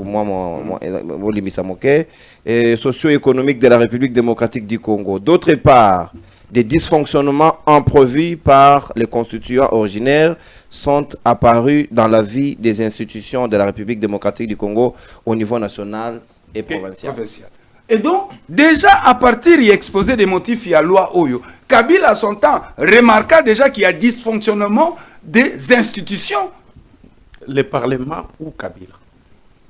et socio-économiques de la République démocratique du Congo. D'autre part, des dysfonctionnements imprévus par les constituants originaires sont apparus dans la vie des institutions de la République démocratique du Congo au niveau national et provincial. Et donc, déjà à partir d'y exposer des motifs, il y a loi Oyo. Kabila, à son temps, remarqua déjà qu'il y a dysfonctionnement des institutions. Le Parlement ou Kabila?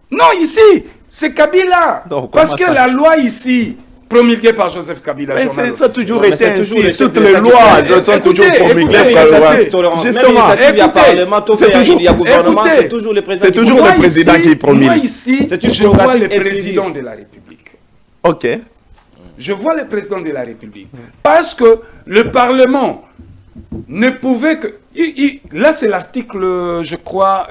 Non, ici, c'est Kabila. Donc, parce que la loi ici, promulguée par Joseph Kabila. Mais ça a toujours été ainsi. Toutes les lois sont toujours promulguées par la loi. Justement, il y a Parlement, il y a gouvernement, c'est toujours le président. C'est toujours le président qui promulgue. Moi ici, je vois le président de la République. Ok. Je vois le président de la République. Parce que le Parlement ne pouvait que... Là, c'est l'article, je crois,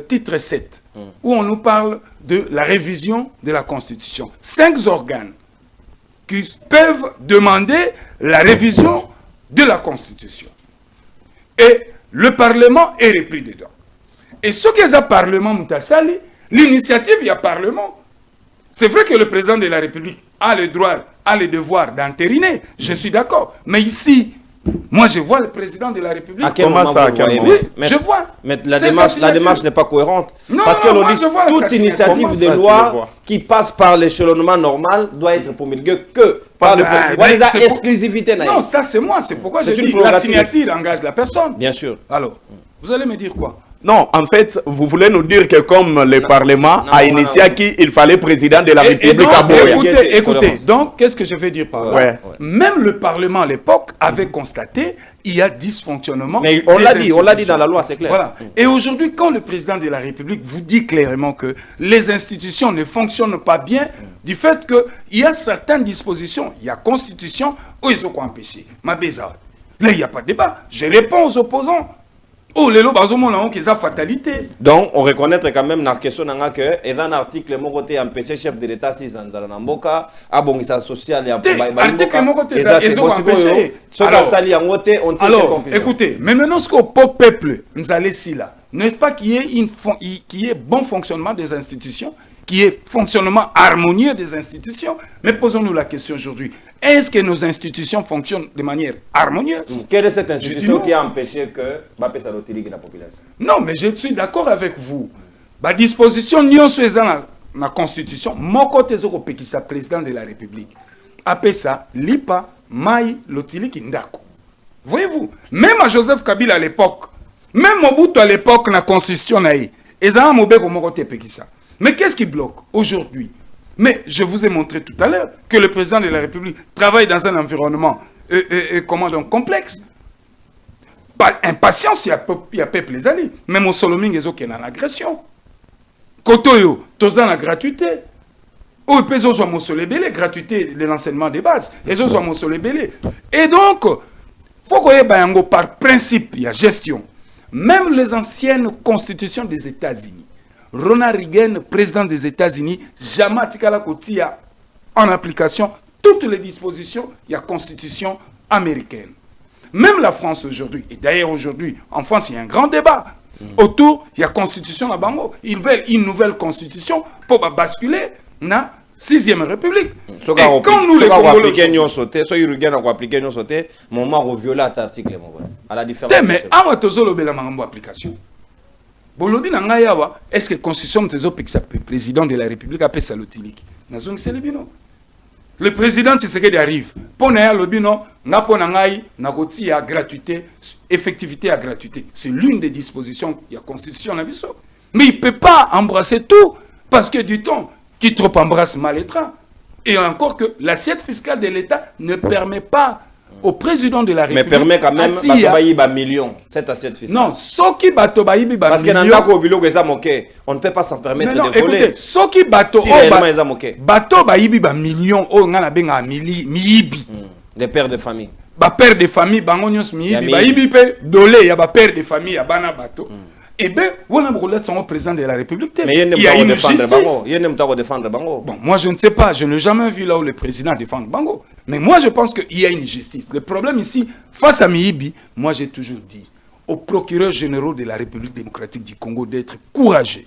titre 7, où on nous parle de la révision de la Constitution. 5 organes qui peuvent demander la révision de la Constitution. Et le Parlement est repris dedans. Et ce que le Parlement Moutassali, l'initiative, il y a Parlement. C'est vrai que le président de la République a le droit, a le devoir d'entériner. Je suis d'accord. Mais ici, moi, je vois le président de la République. À quel moment ça, je vois. Mais la démarche n'est pas cohérente. Non, parce que toute initiative de loi qui passe par l'échelonnement normal doit être promulguée que par le président. C'est exclusivité. Non, ça c'est moi. C'est pourquoi je dis que la signature engage la personne. Bien sûr. Alors, vous allez me dire quoi? Non, en fait, vous voulez nous dire que comme le Parlement a initié il fallait président de la République à Boya. Écoutez, donc, qu'est-ce que je vais dire par là? Même le Parlement à l'époque avait constaté il y a dysfonctionnement. Mais on l'a dit dans la loi, c'est clair. Voilà. Et aujourd'hui, quand le président de la République vous dit clairement que les institutions ne fonctionnent pas bien, du fait qu'il y a certaines dispositions, il y a constitution, où ils ont empêché. Ma bizarre. Là, il n'y a pas de débat. Je réponds aux opposants. Oh, les lois, ils ont fatalité. Donc, on reconnaît quand même dans la question que, et dans l'article, mon côté empêché chef de l'État, si ça n'a pas abondance sociale et article, mon côté, ils ont empêché. Alors, écoutez, mais maintenant, ce qu'au peuple, nous allons ici là, n'est-ce pas qu'il y ait bon fonctionnement des institutions, qui est fonctionnement harmonieux des institutions. Mais posons-nous la question aujourd'hui. Est-ce que nos institutions fonctionnent de manière harmonieuse? Quelle est cette institution qui a empêché que la population? Non, mais je suis d'accord avec vous. La disposition n'y soit dans la Constitution, mon côté est président de la République. Après ça, l'IPA, Maï, Lotiliki, Ndako. Voyez-vous, même à Joseph Kabila à l'époque, même Mobutu à l'époque, la Constitution, ils ont un mon côté Pekissa. Mais qu'est-ce qui bloque aujourd'hui? Mais je vous ai montré tout à l'heure que le président de la République travaille dans un environnement complexe. Par impatience, il y a peuple les alliés. Même au Soloming, ils ont une agression. Kotoyo, tous en la gratuité. Ou ils ont mon gratuité de l'enseignement des bases. Ils ont mon solébélé. Et donc, il faut qu'on ait par principe, il y a gestion. Même les anciennes constitutions des États-Unis. Ronald Reagan, président des États-Unis, jamais a en application toutes les dispositions de la Constitution américaine. Même la France aujourd'hui, et d'ailleurs aujourd'hui, en France, il y a un grand débat autour de la Constitution à Bango. Ils veulent une nouvelle Constitution pour basculer dans la 6e République. Et quand nous les Congolais... à la différence... Mais avant de application. Bolobi Nangayawa, est-ce que la Constitution de président de la République a fait l'utilisation? Le président Tshisekedi arrive. Pour le bino, n'a pas nagoti à gratuité, effectivité à gratuité. C'est l'une des dispositions de la Constitution. Mais il ne peut pas embrasser tout, parce que du temps, qui trop embrasse mal étreint. Et encore que l'assiette fiscale de l'État ne permet pas au président de la République... Mais permet quand même Batobaïba millions, cette assiette fiscale. Non, ce qui Batobaïba millions... Parce que on ne peut pas s'en permettre de voler. Écoutez, ce qui Batobaïba millions, les pères de famille. Père de famille, bangonyos miyibi, bayibi pe dole, il y a père de famille, ya bana bateau. Et bien, on a un président de la République. Mais il y a une justice. Bon, moi je ne sais pas, je n'ai jamais vu là où le président défend Bango. Mais moi je pense qu'il y a une justice. Le problème ici, face à Miyibi, moi j'ai toujours dit aux procureurs généraux de la République démocratique du Congo d'être courageux,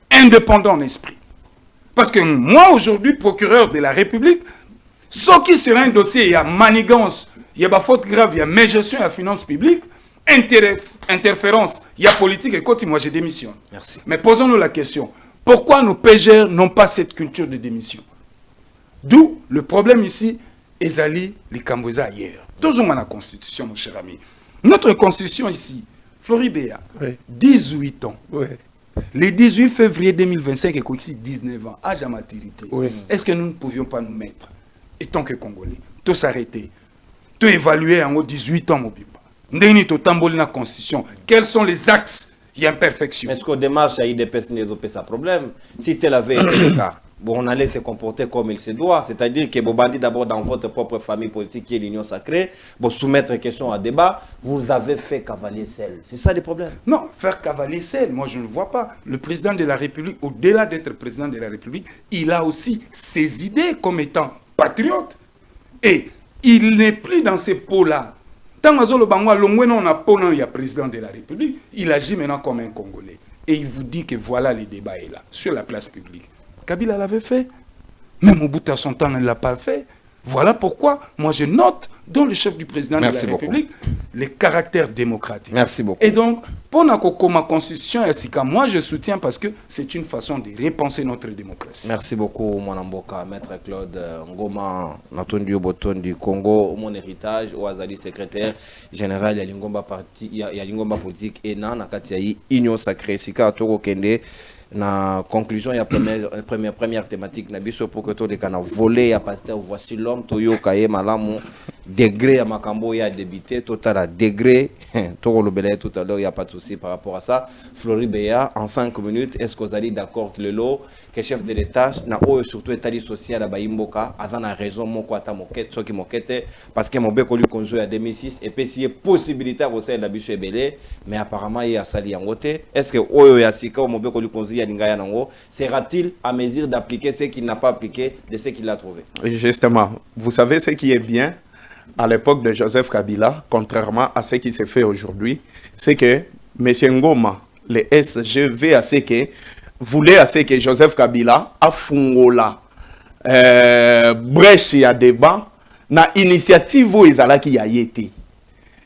indépendants en esprit. Parce que moi aujourd'hui, procureur de la République, ce qui sera un dossier, il y a manigance, il y a faute grave, il y a mégestion, il y a finances publiques, interférence, il y a politique et côté, moi je démissionne. Merci. Mais posons-nous la question, pourquoi nos PGR n'ont pas cette culture de démission? D'où le problème ici, Ezali, les Cambouza ailleurs. Toujours dans la Constitution, mon cher ami. Notre Constitution ici, Floribéa, oui. 18 ans. Oui. Le 18 février 2025, et ici 19 ans, âge à maturité. Oui. Est-ce que nous ne pouvions pas nous mettre, étant que Congolais, tout s'arrêter, tout évaluer en haut 18 ans, mon biba? La Constitution. Quels sont les axes d'imperfection? Est-ce qu'au démarche à IDPS n'est pas un problème? Si tel avait été le cas, bon, on allait se comporter comme il se doit, c'est-à-dire que vous bandit d'abord dans votre propre famille politique qui est l'Union sacrée, vous soumettre question à débat, vous avez fait cavalier seul. C'est ça le problème? Non, faire cavalier seul, moi je ne vois pas. Le président de la République, au-delà d'être président de la République, il a aussi ses idées comme étant patriote. Et il n'est plus dans ces pots-là. Tant que il y a président de la République, il agit maintenant comme un Congolais. Et il vous dit que voilà, le débat est là, sur la place publique. Kabila l'avait fait. Même Mobutu à son temps ne l'a pas fait. Voilà pourquoi moi je note dans le chef du président de la République le caractère démocratique. Merci beaucoup. Et donc, pour ma constitution, moi je soutiens parce que c'est une façon de repenser notre démocratie. Merci beaucoup, mon amboka, maître Claude Ngoma, Natondi Boton du Congo, mon héritage, Ouazali, secrétaire général, Yalingomba parti, Yalingomba politique, et Nakatiaï, Union sacrée, Sika Toro Kende. Na conclusion, il y a première thématique na biso pour que tout les canaux volé à pasteur voici l'homme toyo kaye malamu degré à makambo ya débité total à degré tout le belé tout à l'heure il y a pas de souci par rapport à ça. Floribéa en 5 minutes est-ce que vous allez d'accord que le lot que chef de l'État na surtout état social à Baimboka avant la raison mon quoi ta moquette ce qui moquette parce que mon béco lui conjoint à 2006 et puis s'il y a possibilité au sein de la biche belé mais apparemment il y a sali en côté est-ce que oyo ya sika mon béco lui conjoint sera-t-il à mesure d'appliquer ce qu'il n'a pas appliqué de ce qu'il a trouvé? Justement, vous savez ce qui est bien à l'époque de Joseph Kabila, contrairement à ce qui s'est fait aujourd'hui, c'est que M. Ngoma, le SGV, voulait que Joseph Kabila a fungola brèche à débat na initiative où ils allaient qui a été.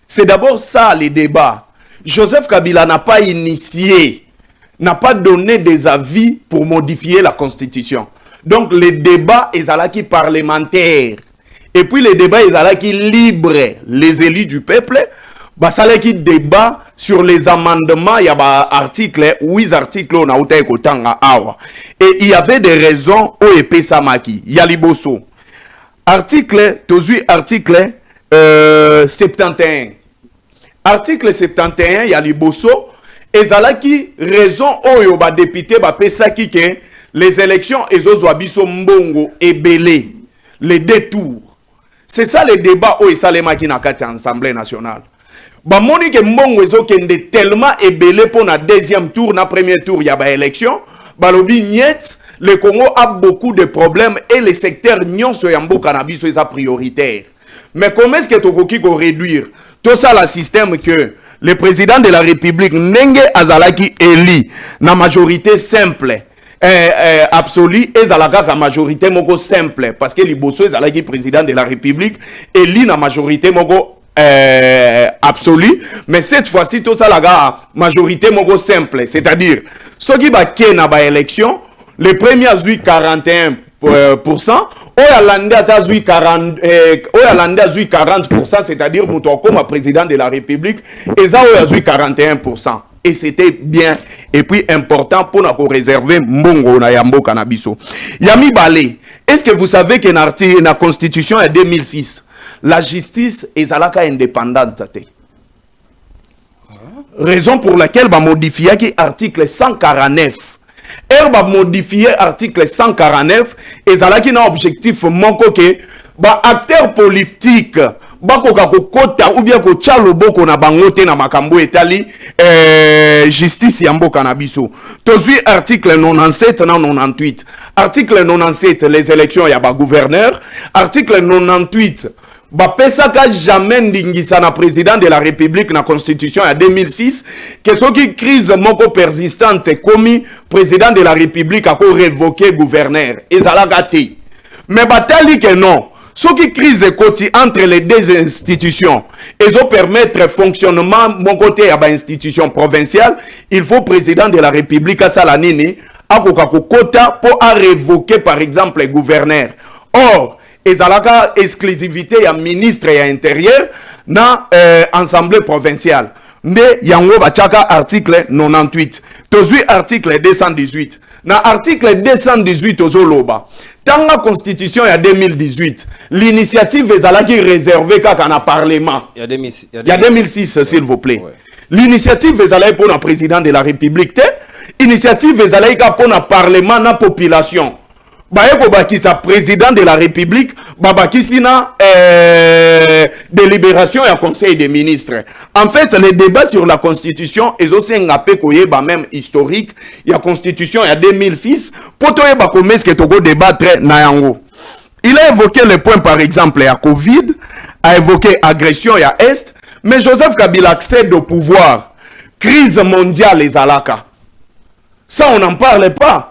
C'est d'abord ça le débat. Joseph Kabila n'a pas initié, n'a pas donné des avis pour modifier la Constitution. Donc, les débats, ils allaient parlementaires. Et puis, les débats, ils allaient libres. Les élus du peuple, bah, ça allait qui débat sur les amendements. Il y a articles, 8 articles, on a outé et il y avait des raisons au épée Samaki. Il y a Liboso. Article, article 71. Article 71, il y a Liboso. Et zalaki raison oyo ba député ba pesaki que les élections ezozoabiso mbongo ebele les deux tours. C'est ça le débat oyo salema ki na kati Assemblée nationale. Ba moni ke mbongo ezokende tellement ebele pour na deuxième tour na premier tour ya ba élection, ba lobi niet le Congo a beaucoup de problèmes et le secteur nyonso ya mboka na biso eza prioritaire. Mais comment est-ce que tokoki ko réduire tout ça le système que le président de la République Nenge Azalaki Eli na majorité simple absolue et Zalaka la majorité moko simple parce que Liboso Azalaki président de la République Eli na majorité moko absolue mais cette fois-ci tout ça la majorité moko simple c'est-à-dire ceux qui ba na ba élection le premier a 41%. Oyalanda a 40%, c'est-à-dire Moutouako, président de la République, et ça a 41%. Et c'était bien et puis important pour nous réserver mbongo na yambo kanabiso. Yami Balé, est-ce que vous savez que dans la constitution de 2006, la justice est indépendante? Raison pour laquelle va modifier l'article 149. Elle va modifier l'article 149 et ça a un objectif monko que ba acteur politique bakoka kokota ou bien ko tchalo boko na bangote na makambo etali justice ya mboka na biso. Tozui article 97 na 98. Article 97 les élections ya ba gouverneur, article 98 ba pesaka jamais ndingisa na président de la République na constitution ya 2006 que ce qui crise moko persistante commis président de la République a ko révoquer gouverneur ezalaka te. Mais batali que non. Ce qui crise côté entre les deux institutions, ils ont permettre le fonctionnement mon côté à institution provinciale, il faut président de la République à Salanini à Kota pour révoquer par exemple les gouverneurs. Or, ils ont la exclusivité à ministre et à intérieur dans assemblée provinciale. Mais yango bachaka article 98. Tozui article 218. Dans l'article 218 ozoloba. Dans la constitution il y a 2018, l'initiative est réservée qu'à un parlement. Il y a 2006, s'il vous plaît. Ouais. L'initiative est pour le président de la République. L'initiative est pour le parlement, la population. Qui sa président de la République, qui sina délibération et conseil des ministres. En fait, les débats sur la constitution est aussi un appel même historique. Il y a constitution il y a 2006 pour toi comment est-ce que tu débattre na yango. Il a évoqué les points par exemple il y a Covid, a évoqué agression il y a Est, mais Joseph Kabila accède au pouvoir. Crise mondiale les alaka. Ça on n'en parle pas.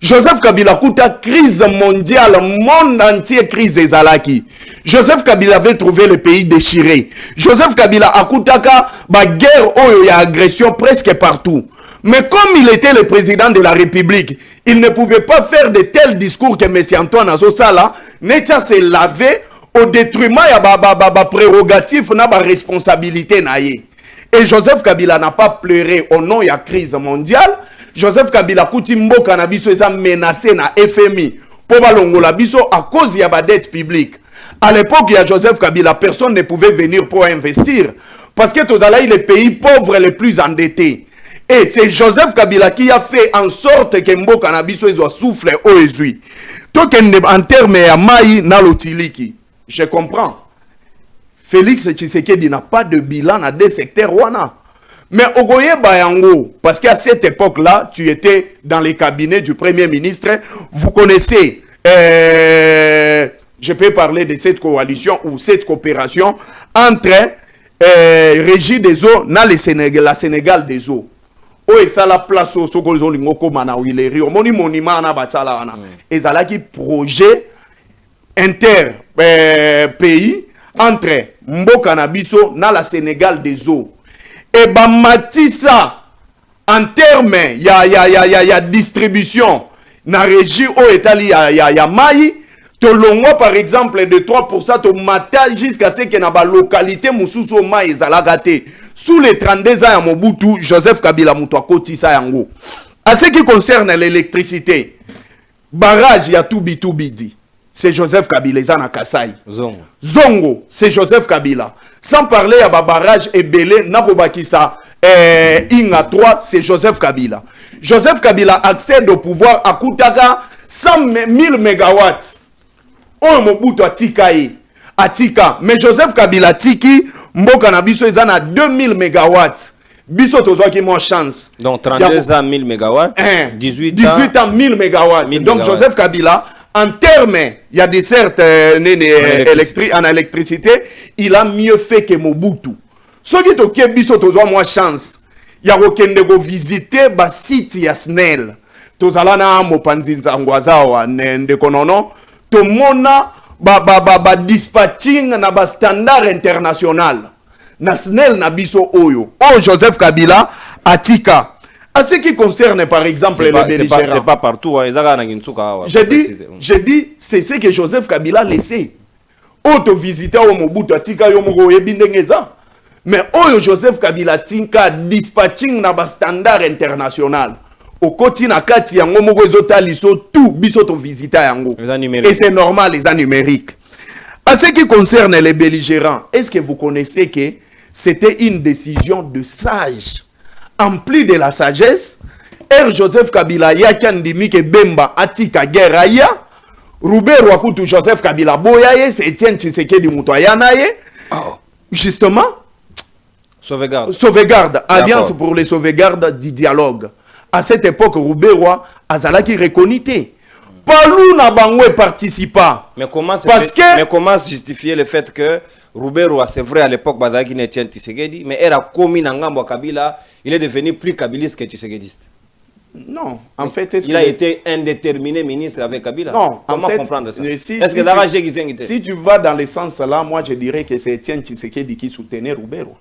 Joseph Kabila kuta crise mondiale, monde entier crise ezalaki. Joseph Kabila avait trouvé le pays déchiré. Joseph Kabila a kutaka ba guerre oyo ya agression presque partout. Mais comme il était le président de la République, il ne pouvait pas faire de tels discours que M. Antoine Azosala n'était se laver au détriment ya ba prérogatif na ba responsabilité na ye. Et Joseph Kabila n'a pas pleuré au nom de la crise mondiale. Joseph Kabila kuti mboka na biso eza menacé na FMI pour balongola biso à cause de la dette publique. À l'époque, il y a Joseph Kabila, personne ne pouvait venir pour investir parce que tous les pays pauvres les plus endettés. Et c'est Joseph Kabila qui a fait en sorte que mboka na biso soit souffle au ezui. En termes ya mai na lotiliki. Je comprends. Félix Tshisekedi n'a pas de bilan dans des secteurs wana. Mais Ogoye Bayango, parce qu'à cette époque-là, tu étais dans les cabinets du Premier ministre, vous connaissez, je peux parler de cette coalition ou cette coopération entre Régie des eaux et la Sénégal des eaux. Et ça la place au Sokozo Lingoko Manawilleri, au monument na Batala wana. Et ça là qui projet inter pays entre Mboka na biso na la Sénégal des eaux. Et Matissa en termes ya distribution na régie au Italie ya mai tolongo par exemple de 3% to mata jusqu'à ce que na ba localité mususu mai ezalagate sous les 32 ans ya Mobutu Joseph Kabila muto akotisa yango. À ce qui concerne l'électricité, barrage ya Tubi c'est Joseph Kabila ezana Kasai. Zongo c'est Joseph Kabila. Sans parler à barrage et Belé, Nakobakisa, Inga 3, c'est Joseph Kabila. Joseph Kabila accède au pouvoir à Koutaka 100 000 mégawatts. On Mobutu a Tika. Mais Joseph Kabila Tiki, Mboka na biso ezana 2000 mégawatts. Biso tozo qui mon chance. Donc 32 ans 1000 mégawatts. 18 ans 1000 mégawatts. Donc Joseph Kabila, en termes, il y a des certes en électricité, il a mieux fait que Mobutu. Ce qui est ok, biso tozo moins chance. Il y a aucun de visiter ba site ya SNEL. Tozala na mopanzinza ngwazawa nende konono. To mona ba dispatching na ba standard international. Na SNEL na biso oyo. Oh Joseph Kabila atika. À ce qui concerne par exemple les belligérants. C'est pas partout. J'ai dit, c'est ce que Joseph Kabila a laissé. Auto visiter au Mobutu atika yo moko yebindengeza. Mais oyo Joseph Kabila tinka dispatching na ba standard international. Au côté na kati yango moko ezotaliso tout biso to visita yango. Et c'est normal les numériques. En ce qui concerne les belligérants, est-ce que vous connaissez que c'était une décision de sage, emplie de la sagesse? Joseph Kabila yakandimi ke Bemba atika guerre aya. Roubert Wakutu Joseph Kabila boyaye, c'est Etienne Tshisekedi Mutoyanaye. Justement, sauvegarde, alliance pour les sauvegardes du dialogue. À cette époque, Roubert Azalaki reconnaît. Palou na bangwe participa. Mais comment justifier le fait que Roubero, c'est vrai à l'époque, Badaki n'était Tshisekedi, mais elle a commis Nangambo Kabila, il est devenu plus kabiliste que Tshisekediste. Non, en fait, il a été indéterminé ministre avec Kabila. Non, comment en fait, comprendre ça? Si tu vas dans le sens là, moi je dirais que c'est Etienne Tshisekedi qui soutenait Roubero.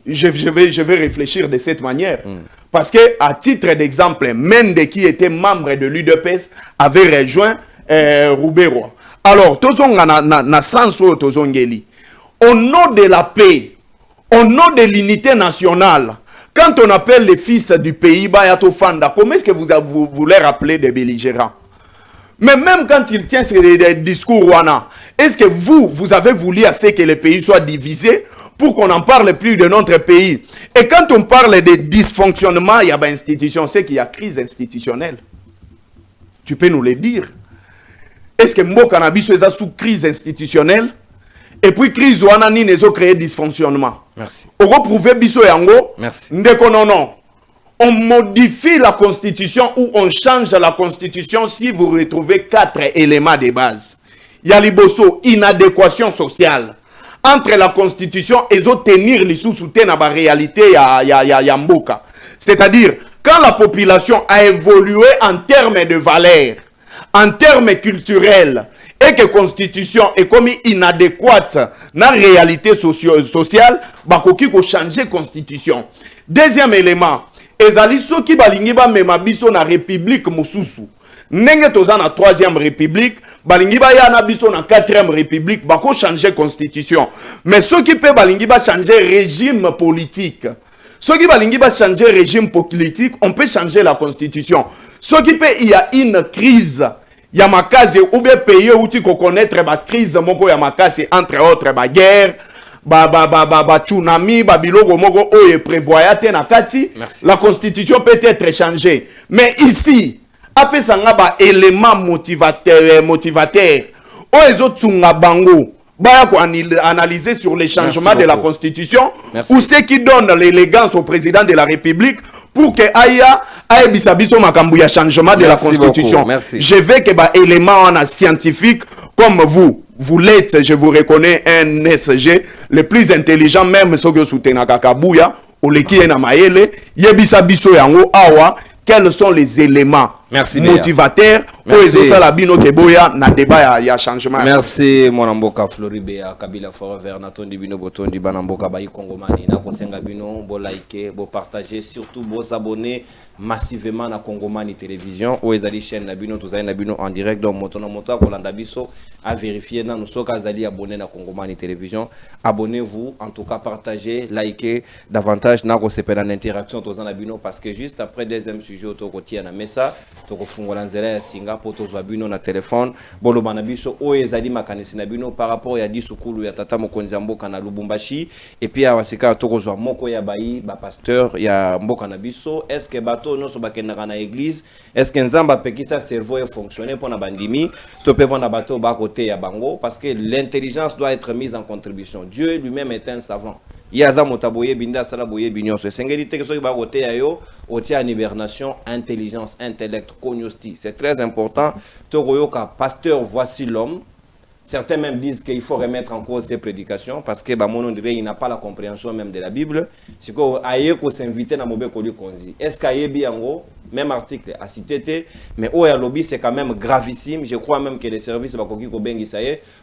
je vais réfléchir de cette manière. Parce que, à titre d'exemple, Mende, qui était membre de l'UDPS, avait rejoint Roubero. Alors, na sens au nom de la paix, au nom de l'unité nationale, quand on appelle les fils du pays, comment est-ce que vous voulez rappeler des belligérants? Mais même quand il tient ces discours, est-ce que vous avez voulu assez que le pays soit divisé pour qu'on n'en parle plus de notre pays? Et quand on parle de dysfonctionnement, il y a une institution, c'est qu'il y a crise institutionnelle. Tu peux nous le dire. Est-ce que Mboka Cannabis est sous crise institutionnelle? Et puis crise Wanani n'est pas créé dysfonctionnement. Merci. On retrouve Biso Yango. Merci. Non. On modifie la constitution ou on change la constitution si vous retrouvez 4 éléments de base. Il y a l'Iboso, inadéquation sociale. Entre la constitution et tenir les sous-soutiens à la réalité ya Mboka. C'est-à-dire, quand la population a évolué en termes de valeurs, en termes culturels, et que la constitution est comme inadéquate dans la réalité sociale, bakoki ko changer constitution. Deuxième élément, ezali soki balingi ba mema biso na république mususu. Nenge toza na 3e république, balingi ba ya na biso na 4e république, bako changer constitution. Mais soki pe balingi ba changer régime politique. Soki balingi ba changer régime politique, on peut changer la constitution. Soki pe il y a une crise Yamakase ou bien pays où tu connaître la crise moko Yamakase entre autres ba guerre tsunami biloko moko oye prévoya te na kati. La constitution peut être changée. Mais ici après ça ba élément motivateur oyezo tsunga bango ba ko analyser sur les changements de la constitution. Ou ce qui donne l'élégance au président de la République pour que aya bisabiso makambu ya changement de la constitution. Je veux que ba élément scientifique comme vous l'êtes, je vous reconnais un SG le plus intelligent même ce que soutena Kakabuya ou le qui est na maele yebisabiso yango awa quels sont les éléments motivateurs pour les salabino keboya na débat ya changement. Merci mon amboka Floribe ya Kabila Forever na tondi bino botondi banamboka bayi Kongomani na kosenga bino bo liker bo partager surtout bo s'abonner massivement na Kongomani télévision ou ezali chaîne na bino tozali na bino en direct donc moto kolanda biso à vérifier na nous soka zali abonné na Kongomani télévision. Abonnez-vous, en tout cas partagez, likez davantage na ko sepela na interaction tozana bino parce que juste après deuxième sujet to kotia na mesa to ko fungola nzela ya singa poto zwa bino na téléphone bolo banabiso o ezali makanisi na bino par rapport ya disukulu ya tata mokonzi mboka na Lubumbashi et puis awasika to ko zwa moko ya bayi ba pasteur ya mboka na biso est-ce que bato no so bakenda na église est-ce que nzamba pekisa cerveau et fonctionner pour na bandimi to pe na bato ba côté ya bango parce que l'intelligence doit être mise en contribution. Dieu lui-même est un savant. Yaza motaboye binda sala boye binyoso sengeli te so ba côté ya yo otia en hibernation intelligence intellect cognosti. C'est très important. Togoyoka pasteur voici l'homme. Certains même disent qu'il faut remettre en cause ses prédications parce que il n'a pas la compréhension même de la Bible. C'est qu'on aille s'inviter dans Mobé Koli Konzi. Est-ce qu'ayebi yango même article à cité, mais au lobby c'est quand même gravissime. Je crois même que les services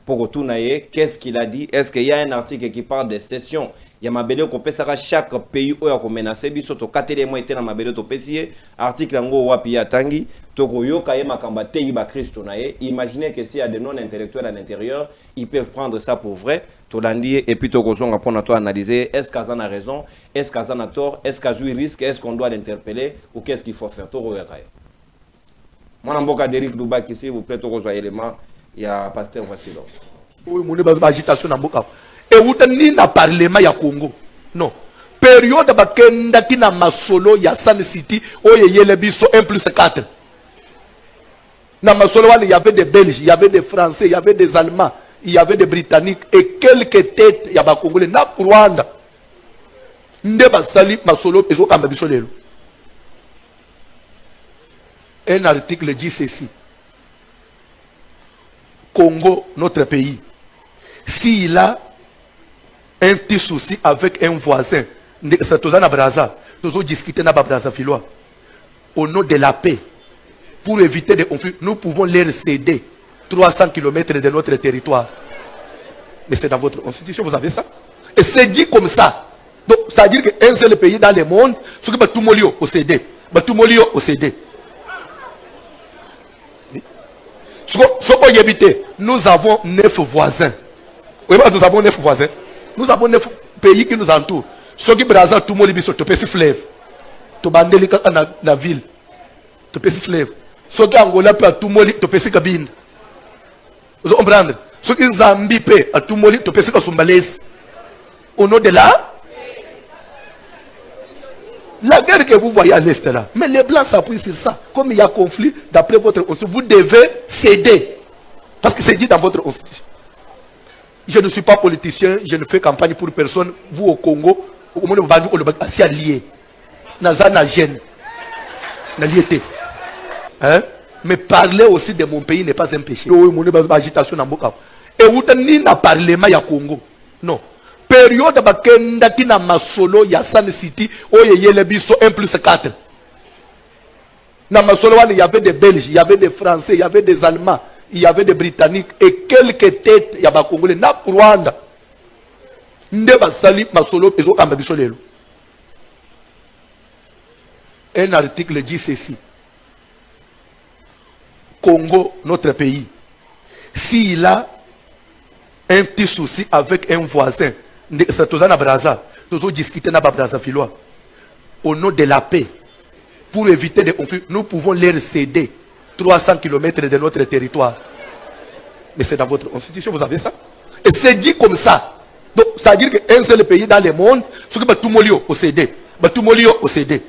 pour retourner, qu'est-ce qu'il a dit? Est-ce qu'il y a un article qui parle des sessions? Il y a mabele ko pesaka chaque pays où ko menacer biso to katele mo était na mabele to pesier article ngo wapi ya tangi to ko yoka ye makamba teyi ba Christo na ye. Imaginez que s'il y a des non intellectuels à l'intérieur, ils peuvent prendre ça pour vrai. To landi et puis to ko zonga pour toi analyser est-ce qu'Azan a raison, est-ce qu'Azan a tort, est-ce qu'Azui risque, est-ce qu'on doit l'interpeller ou qu'est-ce qu'il faut faire to ko yoka ye. Moi namboka Derrick Loubaki s'il vous plaît to ko zo élément il y a pasteur Vassilo. Oui, mon agitation namboka. Et vous tenez na parlement ya Congo. Non. Période bakenda ki na masolo ya Sun City oye yele biso 1+4. Na masolo il y avait des Belges, il y avait des Français, il y avait des Allemands, il y avait des Britanniques et quelques têtes ya ba Congolais na Rwanda. Nde basali masolo ezo kamba biso lelo. Un article dit ceci. Congo, notre pays, s'il a un petit souci avec un voisin, nous discuter na Braza Filoa, au nom de la paix, pour éviter des conflits, nous pouvons leur céder 300 km de notre territoire. Mais c'est dans votre constitution, vous avez ça. Et c'est dit comme ça. Donc, ça veut dire qu'un seul pays dans le monde, ce qui va tout molio au CD. Au CD. Nous avons 9 voisins. Oui, nous avons 9 voisins. Nous avons 9 pays qui nous entourent. Ceux qui Brazza, tout le monde est petit fleuve. Tout bandeli dans la ville. Tout petit fleuve. Ceux qui Angola, tout le monde est petit cabine. Vous comprenez? Ceux qui Zambie, tout le monde est petit cabine. Au nom de la guerre que vous voyez à l'est là. Mais les Blancs s'appuient sur ça. Comme il y a conflit, d'après votre constitution, vous devez céder. Parce que c'est dit dans votre constitution. Je ne suis pas politicien, je ne fais campagne pour personne. Vous au Congo, au monde c'est allié. Nazana gêne. N'alliété. Hein? Mais parler aussi de mon pays n'est pas un péché. Agitation dans Boka. Et vous tenez na parlement ya Congo. Non. Période bakenda ki na masolo ya Sun City oye yele biso 1+4. Na masolo il y avait des Belges, il y avait des Français, il y avait des Allemands, il y avait des Britanniques et quelques têtes ya ba Congolais na Rwanda. Nde basali masolo ezo kamba biso lelo. Un article dit ceci. Congo, notre pays, s'il a un petit souci avec un voisin, nous discuter na Braza Filoa, au nom de la paix, pour éviter des conflits, nous pouvons leur céder 300 km de notre territoire. Mais c'est dans votre constitution, vous avez ça. Et c'est dit comme ça. Donc, ça veut dire qu'un seul pays dans le monde, ce qui va tout molio au CD. Au CD.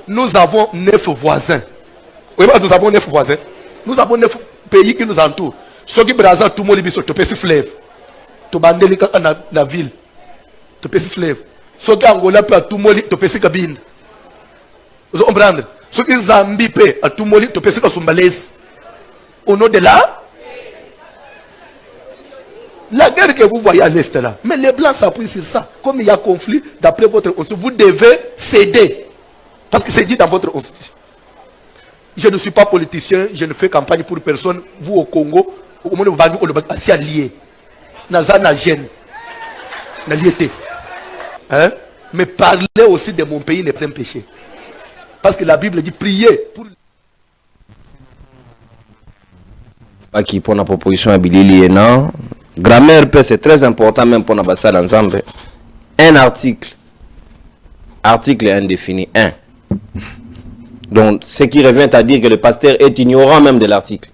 Nous avons 9 voisins. Oui, nous avons 9 voisins. Nous avons 9 pays qui nous entourent. Ceux qui Brazza, tout le monde est petit fleuve. Tout bandeli dans la ville. Tout petit fleuve. Ceux qui Angola, tout le monde est petit cabine. Vous comprenez? Ceux qui Zambie, tout le monde est petit cabine. Au nom de la guerre que vous voyez à l'est là. Mais les Blancs s'appuient sur ça. Comme il y a conflit, d'après votre constitution, vous devez céder. Parce que c'est dit dans votre constitution. Je ne suis pas politicien, je ne fais campagne pour personne. Vous au Congo, au monde c'est allié. Nazana gêne. N'alliété. Hein? Mais parler aussi de mon pays n'est pas un péché. Parce que la Bible dit prier pour. Qui pour la proposition à Billy non. Grammaire c'est très important même pour la salle ensemble. Un article indéfini 1. Donc ce qui revient à dire que le pasteur est ignorant même de l'article.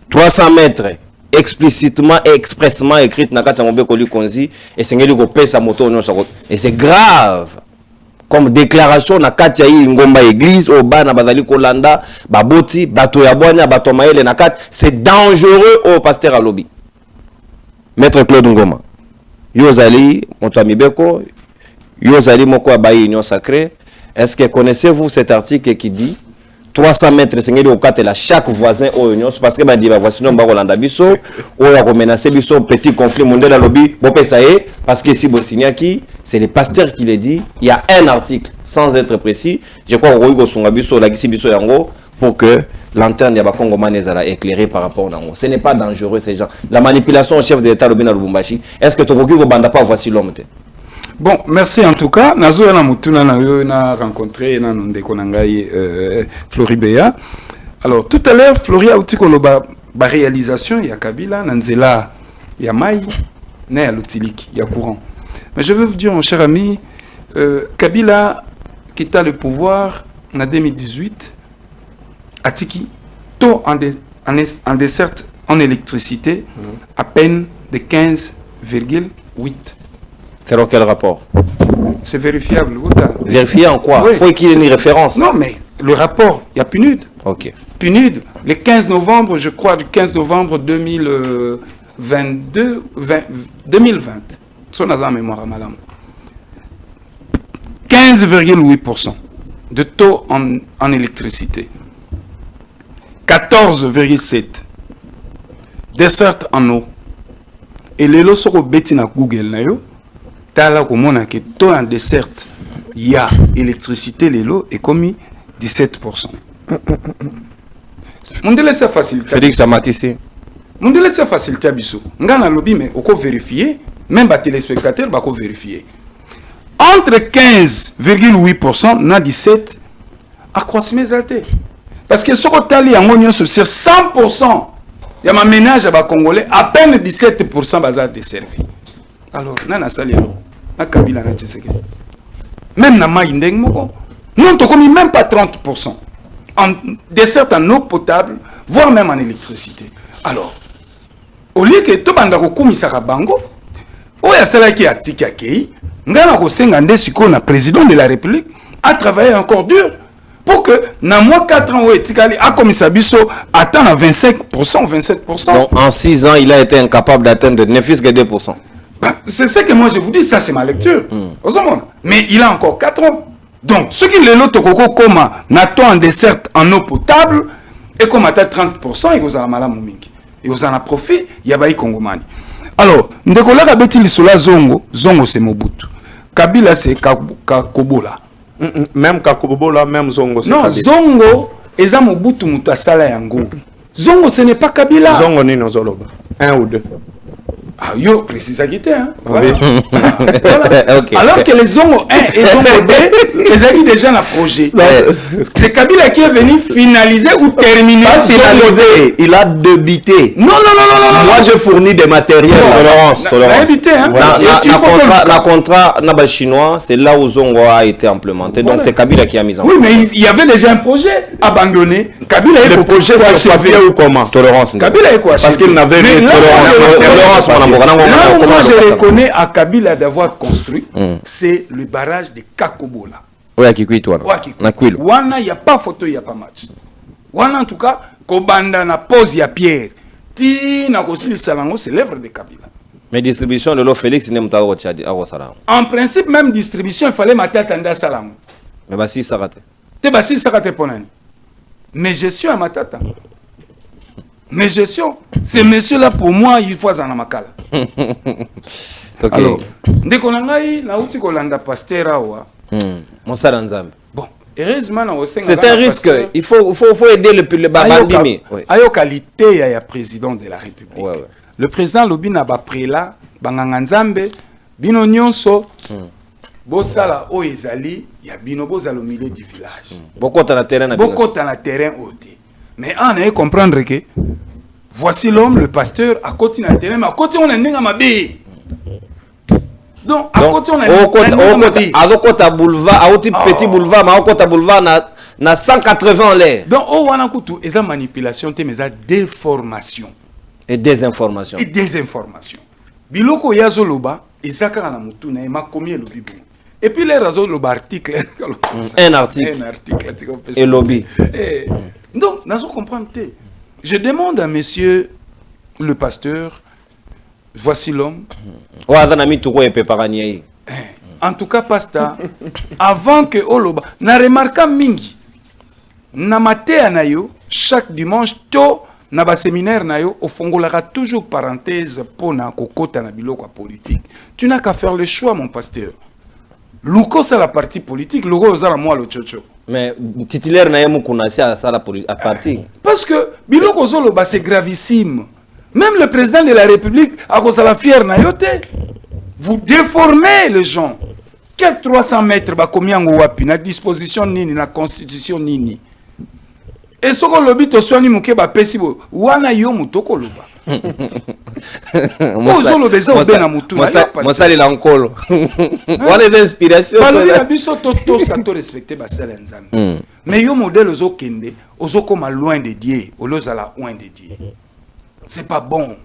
300 mètres explicitement et expressement écrite nakata mobé koli konzi et sengeli ko pesa moto no sako et c'est grave comme déclaration nakati ya ngomba église au bana bazali kolanda baboti bato ya bwana bato maele nakati c'est dangereux au pasteur à lobby. Maître Claude Ngoma, Yozali, Montamibeko, Yozali Moko Abayi Union Sacrée, est-ce que connaissez-vous cet article qui dit 300 mètres sengeli okatela chaque voisin oyo nyonso parce que bandi ba voisin ba kolanda biso oyo ko menacer biso petit conflit mondial à lobby bopesa ye parce que si bosignaki c'est le pasteur qui le dit. Il y a un article sans être précis, je crois ko ko sunga biso la kisi biso yango pour que l'antenne de Bakongomane est éclairée par rapport à nous. Ce n'est pas dangereux ces gens. La manipulation au chef de l'État Lobina Lubumbashi, est-ce que tu ne banda pas voici l'homme? Bon, merci en tout cas. Nazo yana mutuna na rencontré na ndeko nangai Floribea. Alors tout à l'heure Flori a uti koloba ba réalisation ya Kabila nanzela ya mai na ya lutiliki ya courant. Mais je veux vous dire mon cher ami, Kabila quitta le pouvoir en 2018 à Tiki, taux en desserte en électricité à peine de 15,8. C'est dans quel rapport? C'est vérifiable. Vérifier en quoi? Il faut qu'il y ait une référence. Non, mais le rapport, il y a PNUD. Ok. PNUD, le 15 novembre, je crois, du 15 novembre 2020. Son azan mémoire à madame. 15,8% de taux en électricité. 14,7 desserte en eau. Et les lots sont bêtis na Google na yo. Tala komona que taux en desserte il y a électricité les lots est commis 17%. Mon délai c'est facile. Félix Amatissé. Mon délai c'est facile tabiso. Ngana lobby mais on peut vérifier, même les téléspectateurs va vérifier. Entre 15,8% na 17 accroissement exalté. Parce que ce qu'on a dit en sur 100%, il y a un ménage à Congolais, à peine 17% bazar desservi. Alors, nana salilo, na Kabila na Tshisekedi. Même na maïndeng moko, non to commis même pas 30%. En dessert en eau potable, voire même en électricité. Alors, au lieu que to banda ko kumisaka bango, oya sala ki atiki akei, ngana ko senga ndesiko na président de la République a travaillé encore dur. Pour que, dans moins 4 ans, a commis sa biso, atteint à 25%, 27%. Donc, en 6 ans, il a été incapable d'atteindre ne fût-ce que 2%. C'est ce que moi je vous dis, ça c'est ma lecture. Mais il a encore 4 ans. Donc, ce qui est l'autre coco comme nato en dessert en eau potable, et comme atteint 30%, il y a malade momingi. Et vous en a profit, il y a baï Congomani. Alors, Ndekola Kabeti Lissola Zongo, Zongo c'est Mobutu. Kabila c'est Kakobola. Même Kakobola, même Zongo. Non, Zongo, eza Mobutu Mutasala Yango. Zongo, ce n'est pas Kabila. Zongo Nino Zoloba. 1 ou 2. Ah, yo, précise à guider, hein. Voilà. Voilà. Okay. Alors que les Zongo 1 et Zongo 2, ils ont déjà un projet. C'est Kabila qui est venu finaliser ou terminer. Pas finaliser, il a débité. Non. Moi, j'ai fourni des matériels. Tolérance. Hein. La contrat chinois, c'est là où Zongo a été implémenté. Donc, c'est Kabila qui a mis en place. Oui, mais il y avait déjà un projet abandonné. Kabila est le projet s'est fait ou comment? Tolérance. Kabila est quoi? Parce qu'il n'avait rien. Tolérance. Là où moi je reconnais à Kabila d'avoir construit, c'est le barrage de Kakobola. Oui, à Kikwit. Wana, il n'y a pas photo, il n'y a pas match. Wana, en tout cas, Kobanda na pose ya Pierre. Ti na Kosili Salango, c'est l'œuvre de Kabila. Mais distribution de l'eau Félix n'est pas au Tchad. En principe, même distribution, il fallait m'attendre à Salango. Mais bah si ça raté. Te bah si ça raté pour l'année. Mais gestion à Matata. Mais gestion, ces messieurs-là, pour moi, il faut en amakala. Okay. Alors, dès qu'on a eu, la outil qu'on a pasteur, bon, heureusement, c'est un risque. Il faut aider le babandimi. Ayo qualité, il y a président de la République. Ouais. Le président Lobi n'a pas pris là, Banganganzambe, Bino Nyonso, Bosala Oezali, il y a Bino Bozal au milieu du village. Beaucoup dans le terrain ôté. Mais on a comprendre que voici l'homme, le pasteur, à côté de terrain, mais à côté on a un mabé. Donc, à côté on a un mabé. À côté boulevard, à côté petit boulevard, mais à côté boulevard na 180 en l'air. Donc, on a tout, et ça manipulation, mais ça déformation. Et désinformation. Biloko yazoloba, et ça quand on a moutou, na ma combien le bibou. Et puis les réseaux l'article. Un article. Et lobby. Donc, nous comprenons. Je demande à monsieur le pasteur, voici l'homme. En tout cas, pasteur, avant que Oloba, n'a remarqué Mingi. na matea na yo chaque dimanche to na ba séminaire na yo ofongolaka toujours parenthèse pona kokota na biloko ya politique. Tu n'as qu'à faire le choix mon pasteur. Luko c'est la partie politique, luko za la moi le chocho. Mais titulaire na yemu kunasi à ça la partie. Parce que biloko zolo ba c'est gravissime. Même le président de la République a cause la fière na yote. Vous déformez les gens. Quel 300 mètres ba combien wapi na disposition nini na constitution nini. Et ce qu'on lobby to soani muke ba pesibo wana yo mutoko loba. Ozolo beza obena mutu na yo parce. Mosali la nkolo. Wana des inspirations. Balobi na biso to sa to respecter ba sala nzambe. Mais yo modèle ozo kende, ozo koma loin de Dieu, olozala loin de Dieu. C'est pas bon.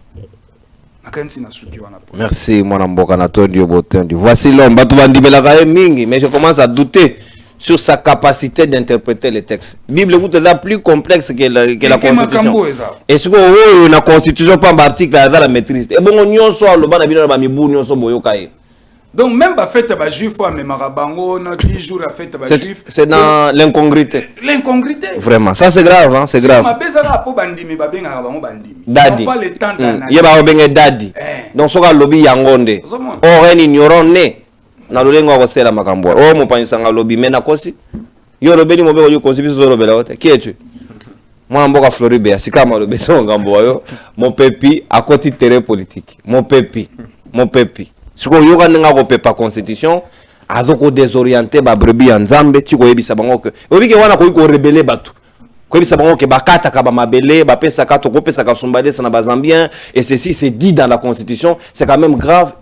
Merci, mon amboka Natodio Botendi. Voici l'homme, mais je commence à douter sur sa capacité d'interpréter les textes. La Bible est là plus complexe que la Constitution. Et ce que la Constitution, pas un article, elle a la maîtrise. Et bon, on y a soit le ban à bien la mibou, on y a soit boyo kaye. Donc même la fête à juif ou à Marabango, 10 jours la fête à juif. C'est dans l'incongruité. L'incongruité. Vraiment, ça c'est grave, hein, c'est grave. Daddy. Pas le temps d'analyser. Yeba obenge daddy. Donc soka lobby yangonde. Or un ignorant né. Na lolengo ko sela makambo. Oh mo panisa nga lobby mena kosi. Yo lobby ni mobeko yo consibiso zo lobela wote. Qui es-tu? Moi mboka Floribert, sikama lobby so ngambo yo. Mon pépi à côté terrain politique. Mon pépi. Si vous avez pas constitution, vous désorienté ba brebi ya nzambe ti ko yebisa bango ke obike wana ko rebelle batu ko yebisa bango ke bakata ka ba mabele ba pesa ka to ko pesa ka sumbade sana ba zambien et ceci c'est dit dans la constitution, c'est quand même grave.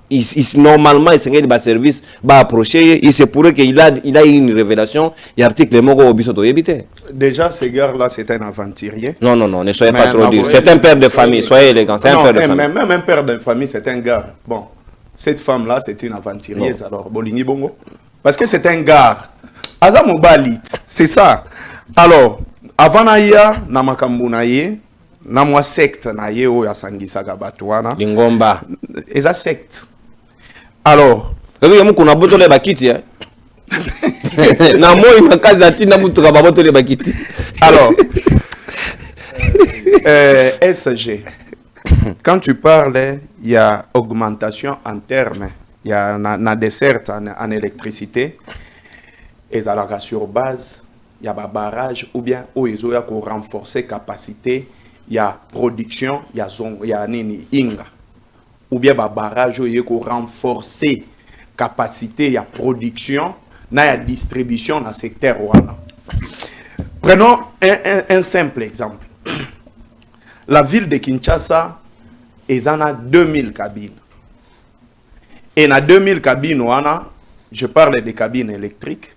Normalement il s'engage ba service ba approcher, il se pourrait qu'il a une révélation, il y a article moko obiso to yebite. Déjà ce gars là c'est un aventurier. Non, ne soyez pas trop dur. C'est un père de famille, soyez élégant, c'est un père de famille. Même un père de famille, c'est un gars. Bon. Cette femme-là, c'est une aventurière, alors, Bolingi Bongo. Parce que c'est un gars. Azamobalit, c'est ça. Alors, avant Naya, Namakambu Naye, Namwa secte Naye, ou Yasangisa Gabatouana. Lingomba. Et ça secte. Alors. Oui, il y a beaucoup de bakiti. Na moi, il m'a casé na mutu kababoto le bakiti. Alors, SG. Quand tu parles, il y a augmentation en termes, il y a une desserte en électricité, et ça sur base, il y a un barrage, ou bien il y a renforcer capacité, il y a production, il y a inga, ou bien un barrage, il y a renforcer capacité, il y a production, il y a distribution dans le secteur. Prenons un simple exemple. La ville de Kinshasa, ils en a 2000 cabines. Et dans 2000 cabines, je parle des cabines électriques.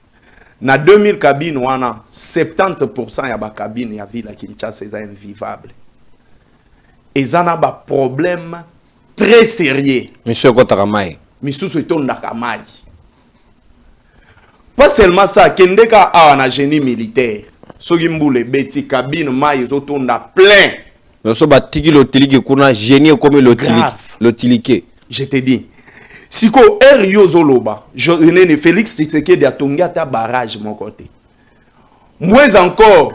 Dans 2000 cabines, 70% de la cabine de la ville de Kinshasa est invivable. Ils en ont un problème très sérieux. Monsieur Kotaramai. Monsieur Nakamai. Pas seulement ça, Kendeka a un génie militaire. Sogimboule, Betty, cabine, maïs, autour plein. Mais ce batiki l'otilike kuna génie comme l'otilike. Je te dis. Siko er yozoloba, je ne Félix Tshisekedi a tonga ta barrage mon côté. Moins encore,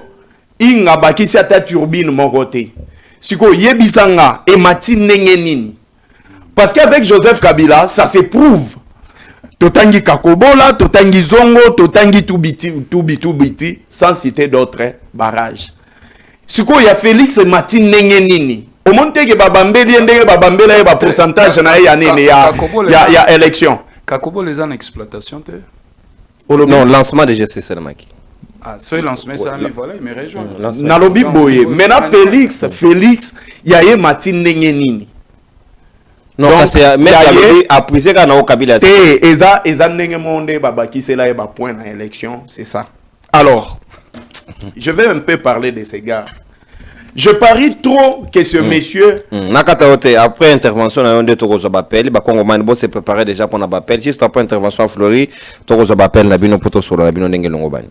inga bakisi ta turbine mon côté. Siko yebisanga et mati nini. Parce qu'avec Joseph Kabila, ça se prouve. Totangi Kakobola, Totangi Zongo, Totangi Tubiti, sans citer d'autres barrages. Ce qu'il y a Félix Martin Nengenini. Au monde que Babambeli et Babambela et pourcentage na ya élection. Kakobo les en exploitation te. Non, lancement de GC Salamaki. Ah, ce lancement ça voilà, il me rejoint. Nalobi boye. Maintenant Félix, il y a Martin Nengenini. Non, c'est mais apprécié quand on a Kabila. Eza Nengemonde babaki c'est là et ba point dans élection, c'est ça. Alors, je vais un peu parler de ces gars. Je parie trop que ce monsieur. Après intervention, on a un de Togozo Bapel. Bakongomani bo se préparer déjà pour na Bapel. Juste après intervention à Fleury, Togozo Bapel na bino poto sur la bino ndenge longobani.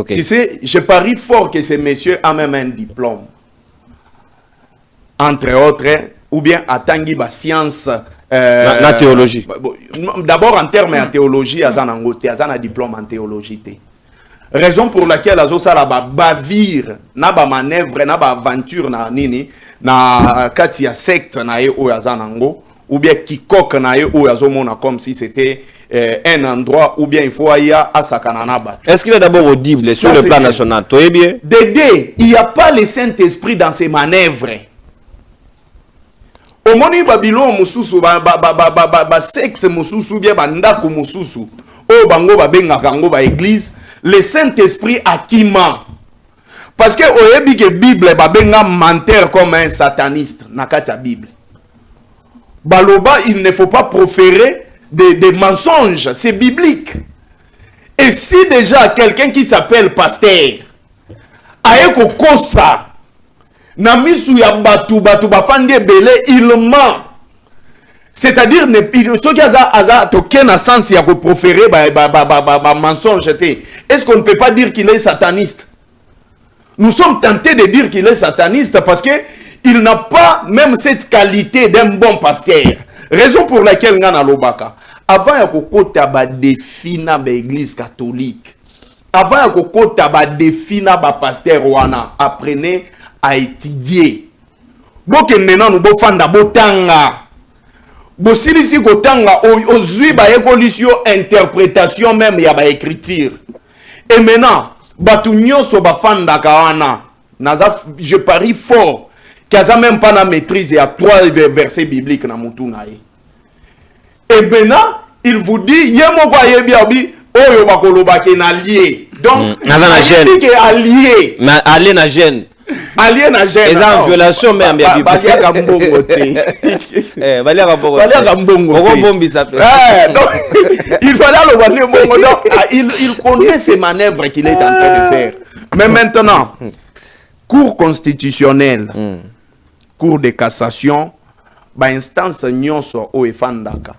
Tu sais, je parie fort que ce monsieur a même un diplôme. Entre autres, ou bien à Tangi ba science. La théologie. D'abord en termes de théologie, Azan Angote, Azan a diplôme en théologie. Raison pour laquelle azosala ba bavire na ba manœuvre na ba aventure na nini na kati ya secte na ye oyo aza nango ou bien quiconque na ye oyo azomona comme si c'était un endroit où bien il faut aller à Sakananaba. Est-ce qu'il est d'abord audible sur le plan national? Toi, bien. Dédé, il n'y a pas le Saint-Esprit dans ces manœuvres. Au moni Babylon mususu ba secte mususu bien ba ndako mususu o bango ba benga kango ba église le Saint-Esprit akima parce que oyebi que Bible ba benga menteur comme un sataniste na kati ya Bible. Baloba il ne faut pas proférer des mensonges, c'est biblique. Et si déjà quelqu'un qui s'appelle pasteur aeko kosa na misu ya batu bafandi ebele il ment, c'est-à-dire ceux qui aza token na sens ya ko proférer ba mensonge. Est-ce qu'on ne peut pas dire qu'il est sataniste? Nous sommes tentés de dire qu'il est sataniste parce que il n'a pas même cette qualité d'un bon pasteur. Raison pour laquelle ngana lobaka avant ya kokota ba défina ba église catholique, avant ya kokota ba défina ba pasteur wana, apprenez à étudier. Bokende nanu bofanda botanga. Bosilisi kotanga ozui ba écolisio interprétation même ya ba écriture. Et maintenant, batu nyonso bafanda kawana. Naza je parie fort qu'il a même pas la maîtrise et à 3 versets bibliques na mutuna ye. Et maintenant, il vous dit yemoko ayebi oyo bakoloba ke na lié. Donc, il dit allié. Mais allié na gêne. Allié na gêne. Et en violation même bien Bible. Balia kambongo te. Balia kambongo. Balia kambongo. Bombi ça fait. Donc, il fallait le balia bongo. Donc, il connaît ces manœuvres qu'il est en train de faire. Mais maintenant, cour constitutionnelle, cour de cassation, ba instance nyonso o efandaka.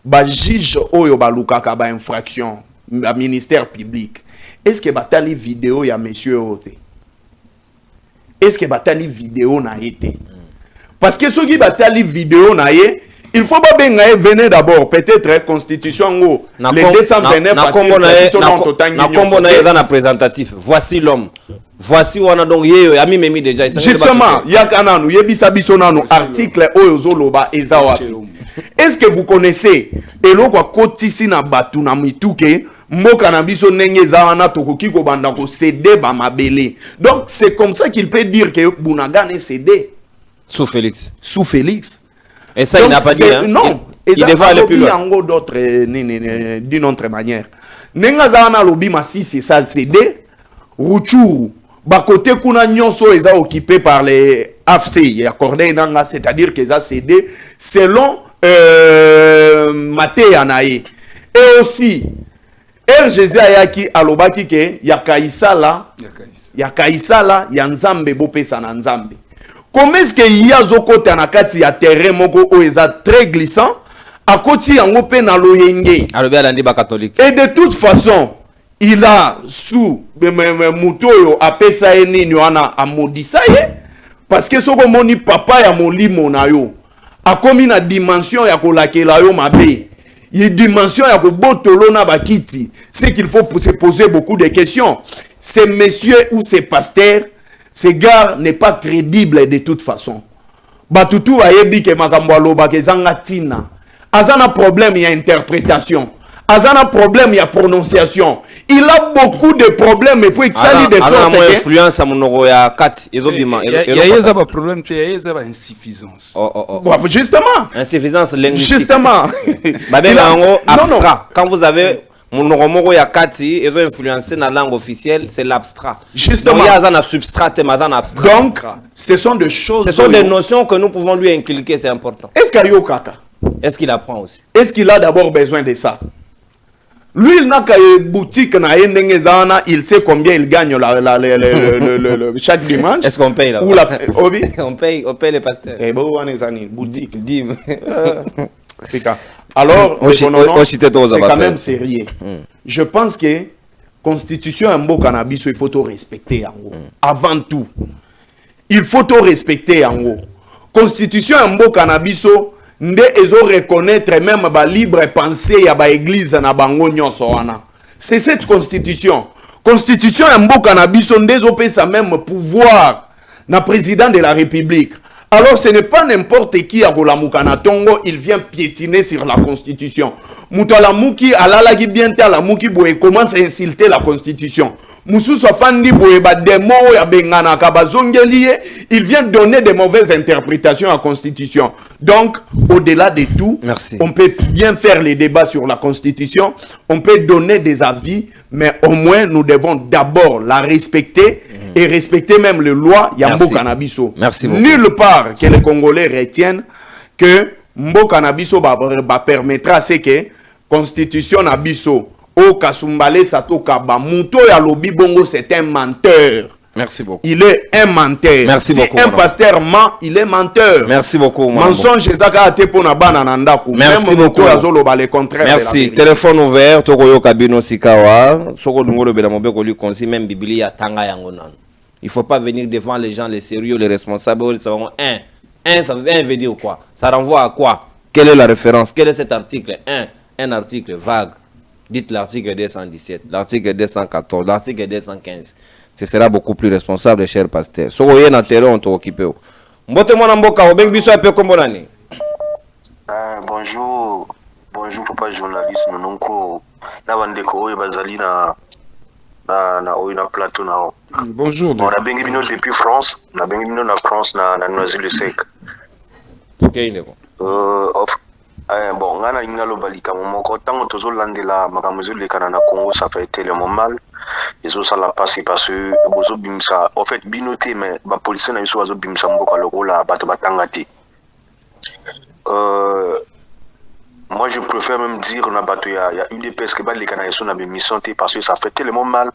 Ba juge oyo balukaka ba infraction, ba ministère public. Est-ce que batali vidéo ya monsieur Ote? Est-ce que batali vidéo na été? Parce que ceux qui batali vidéo na ye, il faut pas bien venir d'abord peut-être constitution ngo les 229 na kombo na dans la présentatif. Voici l'homme. Voici on a donc yé ami memi déjà. Justement, yakana nous yebisa biso nanu article oyo zoloba ezawa. Est-ce que vous connaissez eloko kotisi na batu na mituke mboka na biso ndenge zawana tokoki ko banda ko céder ba mabele. Donc c'est comme ça qu'il peut dire que Bounagan est cédé sous Félix. Sous Félix. Et ça il n'a pas dit hein. Non, il devait aller plus loin. D'autres d'une autre manière. Nenga zawana lobi massi c'est ça cédé. Ruchuru ba côté kuna nyonso eza occupé par les AFC accordé nanga, c'est-à-dire qu'ils a cédé selon Maté Anaï. Et aussi RGZ ayaki alobaki ke ya kaisala ya nzambe bopesa na nzambe. Comment est-ce que ya zokota na kati ya terrain moko o eza très glissant à koti yango pe na loyenge alobi alandi ba catholique. Et de toute façon il a sous mutoyo apesa nini wana amodisa ye parce que soko moni papa ya molimo na yo akomi na dimension ya kolakela yo mabe. Il y a une dimension ya kobotolo na bakiti. C'est qu'il faut se poser beaucoup de questions. Ces messieurs ou ces pasteurs, ces gars n'est pas crédible de toute façon. Batutu ayebi ke makambo aloba ke zanga tina. Azana problème il y a interprétation. Azana problème il y a prononciation. Il a beaucoup de problèmes et puis ça lui de sorte que influence à mon ya 4 il y a pas problème, il y a insuffisance. Justement. Insuffisance linguistique. Justement. Abstrait. Quand vous avez mon ya 4 et doit influencer la langue officielle, c'est l'abstrait. Justement. Il y a un substrat et un abstrait. Donc, ce sont des choses. Ce sont des notions que nous pouvons lui inculquer, c'est important. Est-ce qu'il y a kaka? Est-ce qu'il apprend aussi? Est-ce qu'il a d'abord besoin de ça? Lui, il n'a qu'à boutique, il sait combien il gagne chaque dimanche. Est-ce qu'on paye là? On paye les pasteurs. Et bon, on est boutique. Dîme. Alors, c'est quand même sérieux. Je pense que constitution en beau cannabis, il faut tout respecter en haut. Avant tout, il faut tout respecter en haut. Constitution en beau cannabis, nde ezo reconnaître même ba libre pensée ya ba église na bango nyonso wana. C'est cette constitution. constitution ya mboka na biso ndezo pesa même pouvoir na président de la République. Alors ce n'est pas n'importe qui à Rolamuka na tongo, il vient piétiner sur la constitution. Moutala Mouki alalaki bien tala Mouki boye commence à insulter la constitution. Moussou Sofandi boye ba demo ya bengana kabazongeli, il vient donner de mauvaises interprétations à la constitution. Donc au-delà de tout, merci. On peut bien faire les débats sur la constitution, on peut donner des avis, mais au moins nous devons d'abord la respecter. Et respecter même les lois Mboka na biso. Merci beaucoup. Nulle part que les Congolais retiennent que Mboka na biso permettra à ce que constitution na biso o Kasumbale Satoka ba muto ya lobi bongo c'est un menteur. Merci beaucoup. Il est un menteur. Merci si beaucoup, un pasteur ment, il est menteur. Merci beaucoup. Mensonge ezaka ate pona bana nandaku. Merci beaucoup. Merci. Téléphone ouvert. Tokoyo Kabino Sikawa. Soko Dungolo Belamobe Koli Konsi même Biblia Tanga Yangonan. Il faut pas venir devant les gens, les sérieux, les responsables. Ça veut dire quoi? Ça renvoie à quoi? Quelle est la référence? Quel est cet article? Un article vague. Dites l'article 217, l'article 214, l'article 215. Ce sera beaucoup plus responsable, cher pasteur. Si vous avez un terrain, on t'occupe. Bonjour, bonjour papa journaliste, nonko na bandeko oyo bazali na plateau na. Bonjour. On a bengi bino depuis France, na bengi bino na France na Noisy-le-Sec. OK, ndeko. Bon, ngana ingalo balika momoko tango tozo landela makamuzo le Canada Congo, ça fait tellement mal. Ils ont ça la passé parce que bozo bimsa en fait binoté mais ba police na biso bazo bimsa mboka lokola bato batangati. Moi je préfère même dire na bato ya UDPS que ba le Canada na mission parce que ça fait tellement mal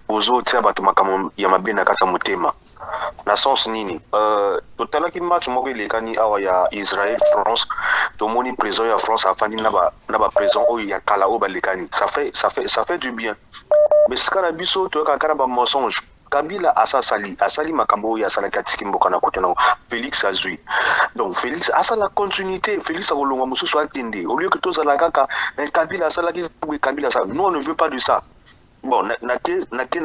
bozo tia bato makamu ya mabena kata motema. Na sens nini totala ki match moko lekani awa ya Israël France to moni président ya France afandi na ba président o ya kala o ba lekani ça fait du bien mais ce kana biso to ka kana ba mensonge Kabila asali makambo ya sala katiki mboka na kote na Félix azui donc Félix asa la continuité Félix a kolonga mususu atende au lieu que tous ala kaka Kabila asala ki Kabila ça nous on ne veut pas de ça. Bon, na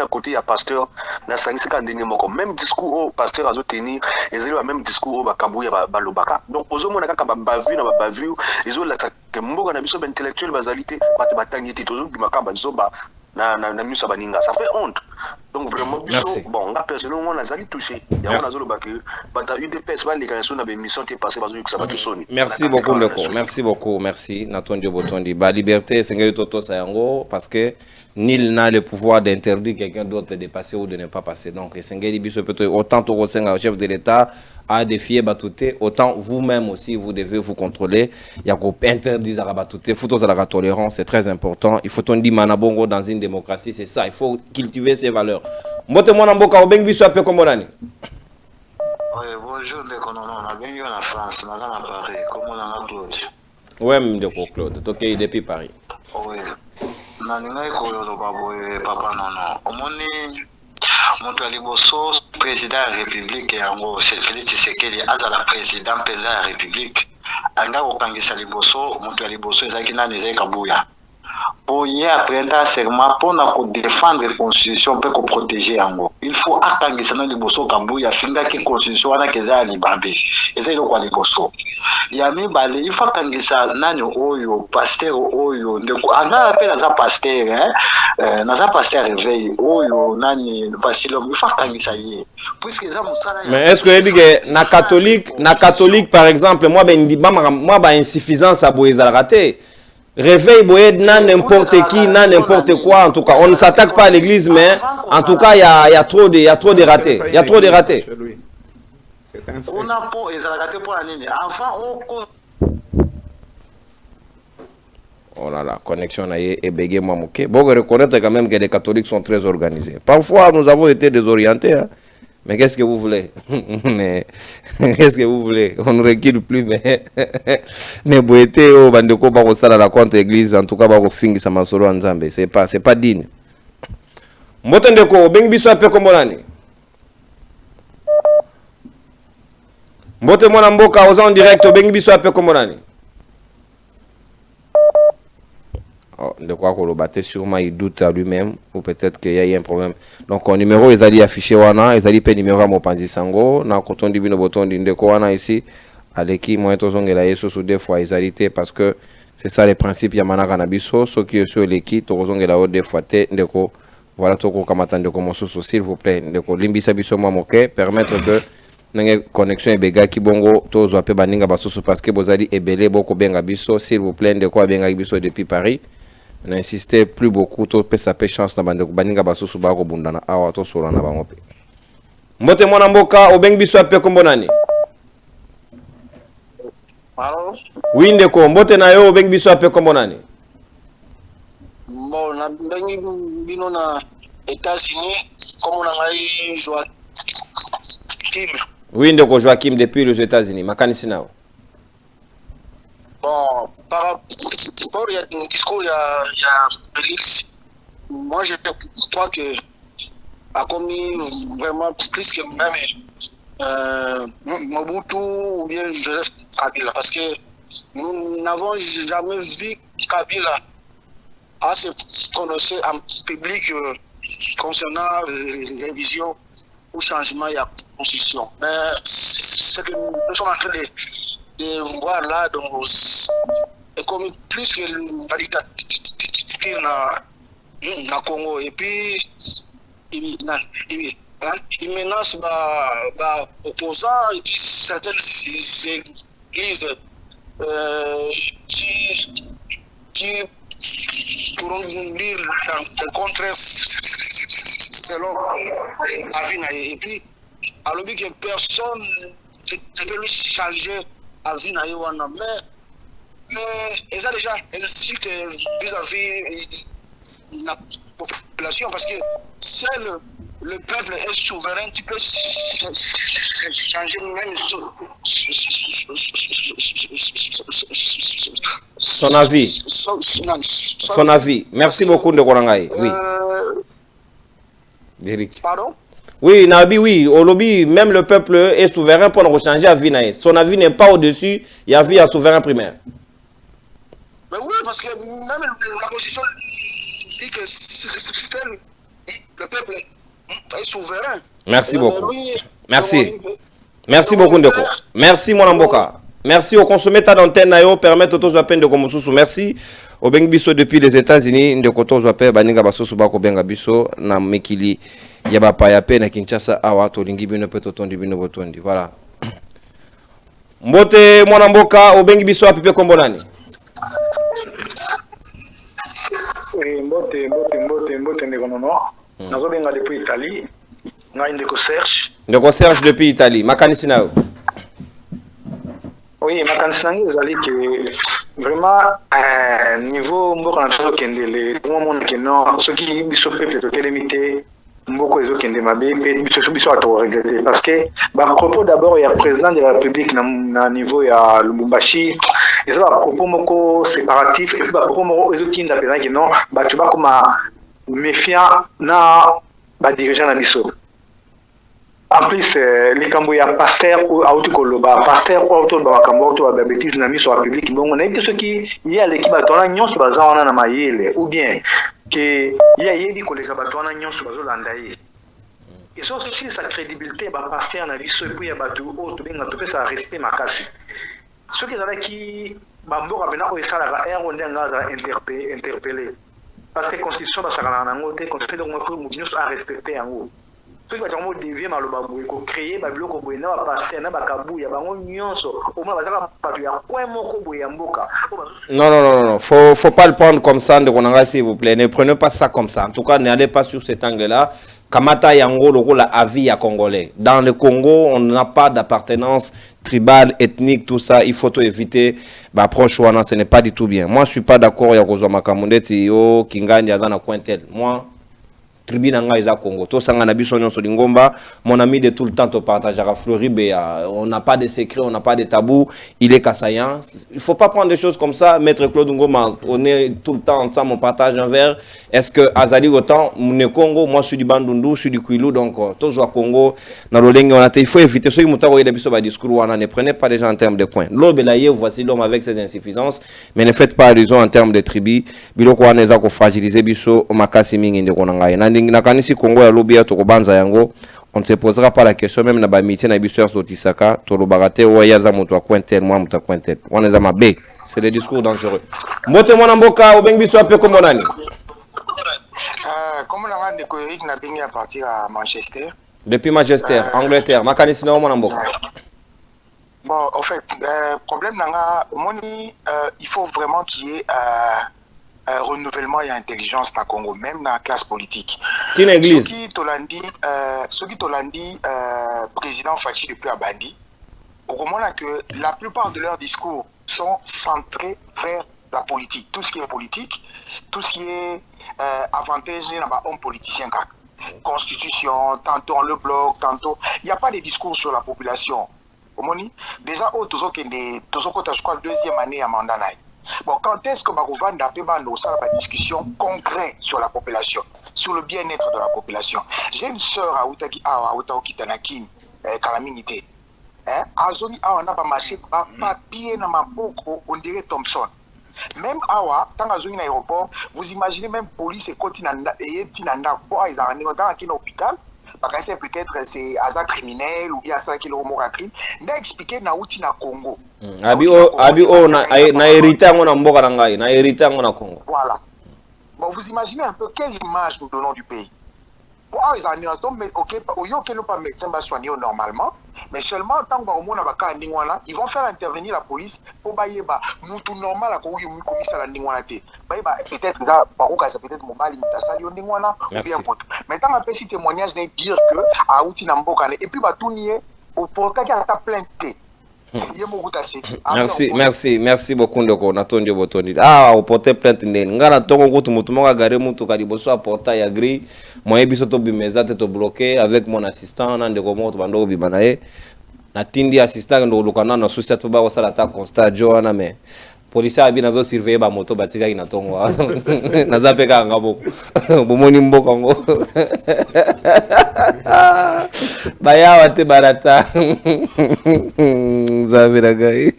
côté ya pasteur na sangisika ndenge moko même discours au pasteur azo tenir ezali ba même discours au bakambu ya balobaka donc ozomona kaka bavu na bavu ezo la que mboka na biso intellectuel bazalité batangiti tozo bimaka bazoba na miso baninga ça fait honte donc vraiment biso bon nga personnellement on a zali touché ya on azolo ba que bata UDPS ba les canaux na mission te passé bazo yukisa batu soni. Merci beaucoup ndeko, merci beaucoup, merci Natondi Botondi. Ba liberté sengeli toto sayango parce que nul n'a le pouvoir d'interdire quelqu'un d'autre de passer ou de ne pas passer. Donc, autant le chef de l'État a défié Batouté, autant vous-même aussi, vous devez vous contrôler. Il y a qu'on interdire à Batouté. Il faut la tolérance, c'est très important. Il faut qu'on dise Manabongo dans une démocratie, c'est ça. Il faut cultiver ces valeurs. Bonjour, on a bien eu en France, on a Paris. Comment on a Claude? Oui, Claude. Ok, depuis Paris. Oui. Naningai koyoloba boye papa nono omoni moto ya liboso président ya république yango Félix Tshisekedi azala président mpenza ya république anga kokangisa liboso moto ya liboso ezalaki nani ezali Kabuya pour y apprendre serment pour défendre la constitution mpe koprotéger yango il faut akangisa na liboso Kabuya afingaki constitution wana keza ya libabe ezali eloko ya liboso ya mibale il faut akangisa nani oyo pasteur oyo ndeko anga pe naza pasteur naza pasteur réveil oyo nani Vasilo il faut akangisa ye puisque eza musala. Mais est-ce que ebi na catholique par exemple moi ba insuffisance à boyeza raté réveil boye na n'importe qui na n'importe quoi en tout cas on ne s'attaque pas à l'église mais en tout cas il y a trop de ratés il y a trop de ratés. On a pas ezala raté pour la nini avant oh là là, connexion est bégué mamouké. Bon, reconnaître quand même que les catholiques sont très organisés. Parfois, nous avons été désorientés. Hein? Mais qu'est-ce que vous voulez? Mais qu'est-ce que vous voulez? On ne recule plus, mais mais boété au bandeko ba ko la contre église en tout cas ba ko fingi sa masolo nzambe, c'est pas digne. Mbotendeko bengi biso ape kombolani. Mbote mwana mboka aux en direct bengi biso ape kombolani. Oh, de quoi qu'on le sûrement il doute à lui-même ou peut-être qu'il y a eu un problème. Donc au numéro ils allaient afficher wana, ils allaient payer numéro à Mopanzi Sango, na coton di bino boton di ndeko wana ici, à l'équipe moi to zongela yeso sous deux fois ils allaient parce que c'est ça les principes ya manaka na biso, ceux qui sur l'équipe to zongela o deux fois te ndeko voilà to ko kamata ndeko mosusu s'il vous plaît ndeko limbisa biso moi moke permettre que nenge connexion ebega ki bongo to zo pe baninga basusu parce que bozali ebele boko benga biso s'il vous plaît ndeko benga biso depuis Paris. N'insistez plus beaucoup, tout peut sa chance na bande baninga basusu ba ko bundana awa to solo na bango pe. Mbote mwana mboka obeng biso ape kombo nani? Allô? Oui ndeko, mbote na yo obeng biso ape kombo nani? Bon, na bengi bino na États-Unis, comme on a eu Joachim. Oui ndeko Joachim depuis les États-Unis, makanisi nao. Bon, par rapport à un discours, il y a Félix. Moi, je crois que a commis vraiment plus que même Mobutu ou bien Joseph Kabila. Parce que nous n'avons jamais vu Kabila à se prononcer en public concernant les révisions ou changements de la constitution. Mais c'est que nous sommes en train de voir là, donc, et comme plus que la dictature na Congo, et puis il menace opposants et puis certaines églises qui pourront dire le contraire selon Avina. Et puis, à l'objet que personne ne peut lui changer Avina. Mais ils ont déjà insulte vis-à-vis de la population parce que seul le peuple est souverain, tu peux changer même son avis. Son avis. Merci beaucoup de Korangaï. Oui. Pardon? Oui, Nabi, oui. Au lobby, même le peuple est souverain pour nous changer Avina. Son avis n'est pas au-dessus, il y a vie à souverain primaire. Mais oui, parce que même la position dit que seul le peuple est souverain. Merci beaucoup. Oui, merci. Merci beaucoup, Ndeko. Merci, mon Amboka. Merci au consommé ta d'antenne nayo permettre aux gens de komosusu. Merci au Bengibiso depuis les États-Unis Ndeko to zope baninga basosu ba ko benga biso na mekili ya ba pa ya pe na Kinshasa awa to lingi bino pe to tondi bino botondi. Voilà. Mbote mon Amboka au Bengibiso apipe kombo nani? Mbote ndeko nono. Nazo benga depuis Italie. Ngai ndeko Serge. Ndeko Serge depuis Italie. Makanisi nao. Oui, makanisi nangi ezali que vraiment niveau mboka na tolo kendele tout monde keno soki biso peuple to kelemite mboko ezo kende mabe pe biso ato regretter parce que ba propos d'abord il y a président de la République na niveau ya Lubumbashi et ça ba propos moko séparatif et ba propos moko ezo kinda pena que non ba tu ba comme méfiant na ba dirigeant na biso. En plus, les Cambouya pasteur ou autokoloba, pasteur ou autoba Cambouya ou bêtise na mis sur la public. Bon, on a dit ce qui il y a l'équipe à toi nyon sur bazan na maïle ou bien que il y a yedi collègue à toi nyon sur bazan landaï. Et ça aussi sa crédibilité ba pasteur na biso et puis ya batu o to benga to pesa respect makasi. Ce qui est qui bambo abena o sala la air on nga interpeller. Parce que constitution ba sala na ngote constitution donc mo moutinho a respecter en haut. Ce qui va vraiment dévier mal au babou, il créer babilo kobo na ba passer na ba kabuya bango nyonso au moins bazaka patu ya kwa moko boya mboka. Non, faut pas le prendre comme ça de Konanga s'il vous plaît. Ne prenez pas ça comme ça. En tout cas, n'allez pas sur cet angle-là. Kamata yango loko la avis à congolais. Dans le Congo, on n'a pas d'appartenance tribale, ethnique, tout ça. Il faut éviter l'approche wana, ce n'est pas du tout bien. Moi, je suis pas d'accord ya kozwa makamundeti yo kingani azana cointel. Moi tribune Anga Congo. Tout ça, on a besoin de Ngomba. Mon ami de tout le temps, tu partages à Floribé. On n'a pas de secret, on n'a pas de tabou. Il est kassaillant. Il ne faut pas prendre des choses comme ça. Maître Claude Ngoma, on est tout le temps ensemble, on partage un verre. Est-ce que Azali autant, on est Congo, moi je suis du Bandundu, je suis du Kwilu, donc toujours à Congo. Il faut éviter ceux qui ont discours, ne prenez pas les gens en termes de coins. L'homme voici l'homme avec ses insuffisances, mais ne faites pas allusion en termes de tribus. Biloko wana eza ko fragiliser biso makasi mingi ndeko na ngai. Na kanisi Congo ya lobby ya to kobanza yango. On ne se posera pas la question même na ba métier na biso ya sotisaka to lobagate oya za moto akwintel moi moto akwintel. Wana za mabe. C'est le discours dangereux. Mbote mwana mboka obengi biso ape comme nani? Comme on a ndeko Eric na bengi à partir à Manchester. Depuis Manchester, Angleterre. Makanisi na mwana mboka. Bon, en fait, problème nanga, il faut vraiment qu'il y ait renouvellement et intelligence dans le Congo, même dans la classe politique. Quelle église? Ce qui Tolandi, président Fachi depuis Abandi, au moment que la plupart de leurs discours sont centrés vers la politique. Tout ce qui est politique, tout ce qui est avantagé dans l'homme politicien. Constitution, tantôt on le bloque, tantôt. Il n'y a pas de discours sur la population. Déjà, je crois que deuxième année à Mandanaï. Bon, quand est-ce que Barouvanda peut avoir une discussion concrète sur la population, sur le bien-être de la population? J'ai une sœur à Outaouki Tanakin, Kalaminité. Azoni, on a pas marché, papier dans ma boucle, on dirait Thompson. Même Awa, tant que à l'aéroport, vous imaginez même police et continent et tinanda quoi ils ont dans un hôpital. Parce que c'est peut-être c'est hasard criminel ou bien ça qui est le remords à crime. N'a expliqué na outil na Congo. Abi na hérité ngona mboka na ngai, na hérité ngona Congo. Voilà. Bon, vous imaginez un peu quelle image nous donnons du pays. Bon, ils ont mais ok, ils n'ont pas médecin soigner normalement, mais seulement tant qu'ils vont faire intervenir la police pour bailler tout normal à Congo commissaire la ndingwana te. Peut-être ça peut-être mobile mutasali ndingwana ou bien autre. Mais tant que ces témoignages ne dire que à outil na mboka et puis tout nier pour quelqu'un à ta plainte te. Merci beaucoup ndeko natondio botondi. Au porter plainte ndeni. Ngana tongo kutu mutu moka gare mutu kaliboso porta ya gris. Moi biso to bimeza te to bloqué avec mon assistant na ndeko moto bando bimana ye. Na tindi assistant ndo lukana na souci to ba osala ta constat joana me. Polisi abi nazo surveiller ba moto batika ina tongo. Naza peka ngabo. Bomoni mboka ngo. Bayawa te barata. Zavira gai.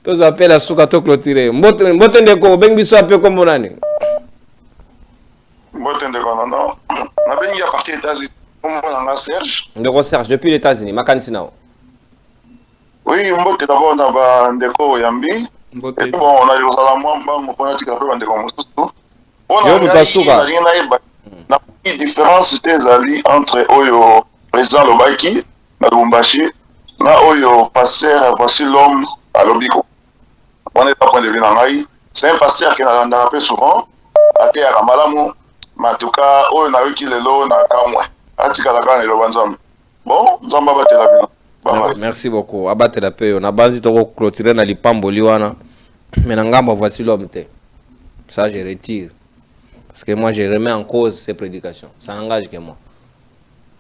Tous appellent à Soukato clôturé. Mbote ndeko bengi biso ape comme nani. Mbote ndeko non. Na bengi ya parti États-Unis. Comme Serge. Ndeko Serge depuis les États-Unis. Makanisi nao. Oui, mbote d'abord na ba ndeko yambi. Mbote. Bon, on a eu la mwamba mopona tika pe ndeko mosusu. Yo mutasuka. Na différence tezali entre oyo président Lobaki na Lubumbashi na oyo pasteur voici l'homme à Lobiko. On est pas point de vue nangai. C'est un pasteur qui n'a pas souvent à terre à Malamu, mais en tout cas oyo na yoki lelo na kamwe. Atika la kana le banzam. Bon, nzamba batela bino. Merci beaucoup. Abattre la paix. On a basé de clôturer dans les pamboliwana. Mais n'engamba voici l'homme. Ça, je retire. Parce que moi, je remets en cause ces prédications. Ça n'engage que moi.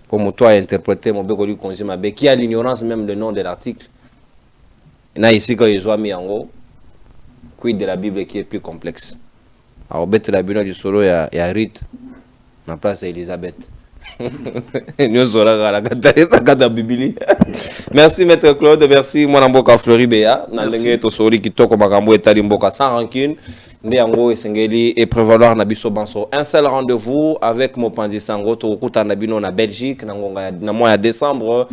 Comme toi, interpréter mon bécoli consume qui a l'ignorance même le nom de l'article. Il y a ici que je mis en haut. Quid de la Bible qui est plus complexe. Alors, bête la Bible du solo, il y a Rite. Ma place, c'est Elisabeth. Merci Maître Claude, merci mon amboka Floribéa. Nalenge to sori kitoko makambo etali mboka sans rancune. Ndiango esengeli et prévaloir na biso banso. Un seul rendez-vous avec Mopanzi Sango to kuta na bino na Belgique na ngonga na mois de décembre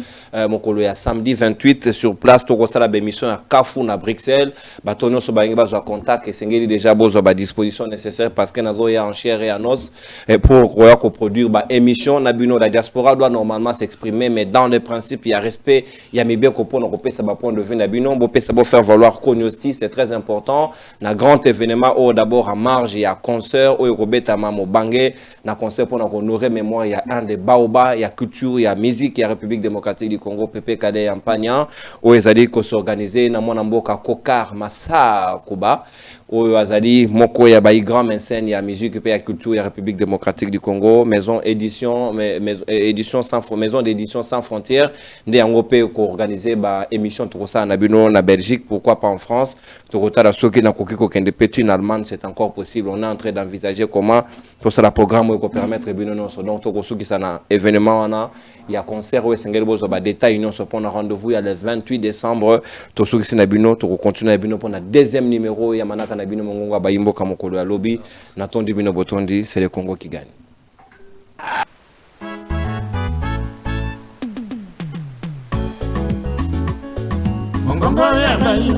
mokolo ya samedi 28 sur place to kosala ba émission à Kafou na Bruxelles. Batonyo so bainga bazwa contact esengeli déjà bozo ba disposition nécessaire parce que nazo ya en chair et en os pour ko produire ba émission na bino la diaspora doit normalement s'exprimer mais dans le principe il y a respect, il y a bien qu'on peut ça point de vue na bino, bo peut ça faire valoir cognosti, c'est très important. Na grand événement d'abord à marge il y a concert au Robeta Mamo Bangé na concert pour honorer mémoire il y a un des Baoba, il y a culture, il y a musique, il y a République démocratique du Congo PPKD Ampagnan où ils allaient s'organiser na mona mboka Kokar Massa Kuba oyo azali moko ya ba grand mécène ya musique et ya culture ya République démocratique du Congo, maison d'édition sans frontières nde yango pe ko organiser ba émission to ça na bino na Belgique, pourquoi pas en France, to kotala soki na koki ko kende petu en Allemagne, c'est encore possible. On est en train d'envisager comment pour ça la programme ko permettre bino non so donc to ko soki ça na événement wana il y a concert ou sengel bozo ba détail non so pour rendez-vous il y a le 28 décembre to soki na bino to continuer bino pour na deuxième numéro ya manaka na bino mongonga ba yimbo ka mokolo ya lobby na tondi bino botondi, c'est le Congo qui gagne.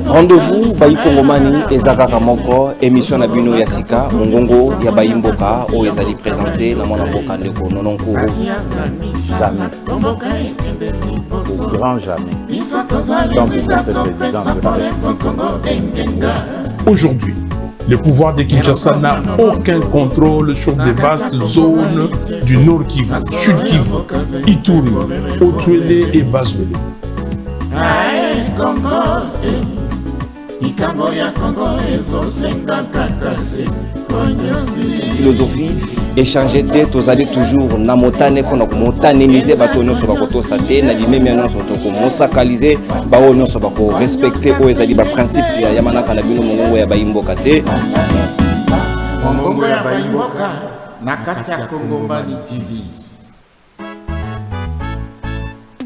Rendez-vous Bayi Kongomani ezaka moko émission na bino ya sika mongongo ya bayimboka o ezali présenté na mona mboka ndeko nononko jamais au grand jamais tant que président de la République. Aujourd'hui, le pouvoir de Kinshasa n'a aucun contrôle sur des vastes zones du Nord Kivu, Sud Kivu, Ituri, Otuele et Bazwele. Philosophie échanger te tozali toujours na motane pona ko motaneniser bato nyonso bakoto sate na limemi nyonso to ko mosakaliser bao nyonso bako respecter o ezali ba principe ya manaka na bino mongongo ya bayimboka te mongongo ya bayimboka na kati ya Kongomani TV.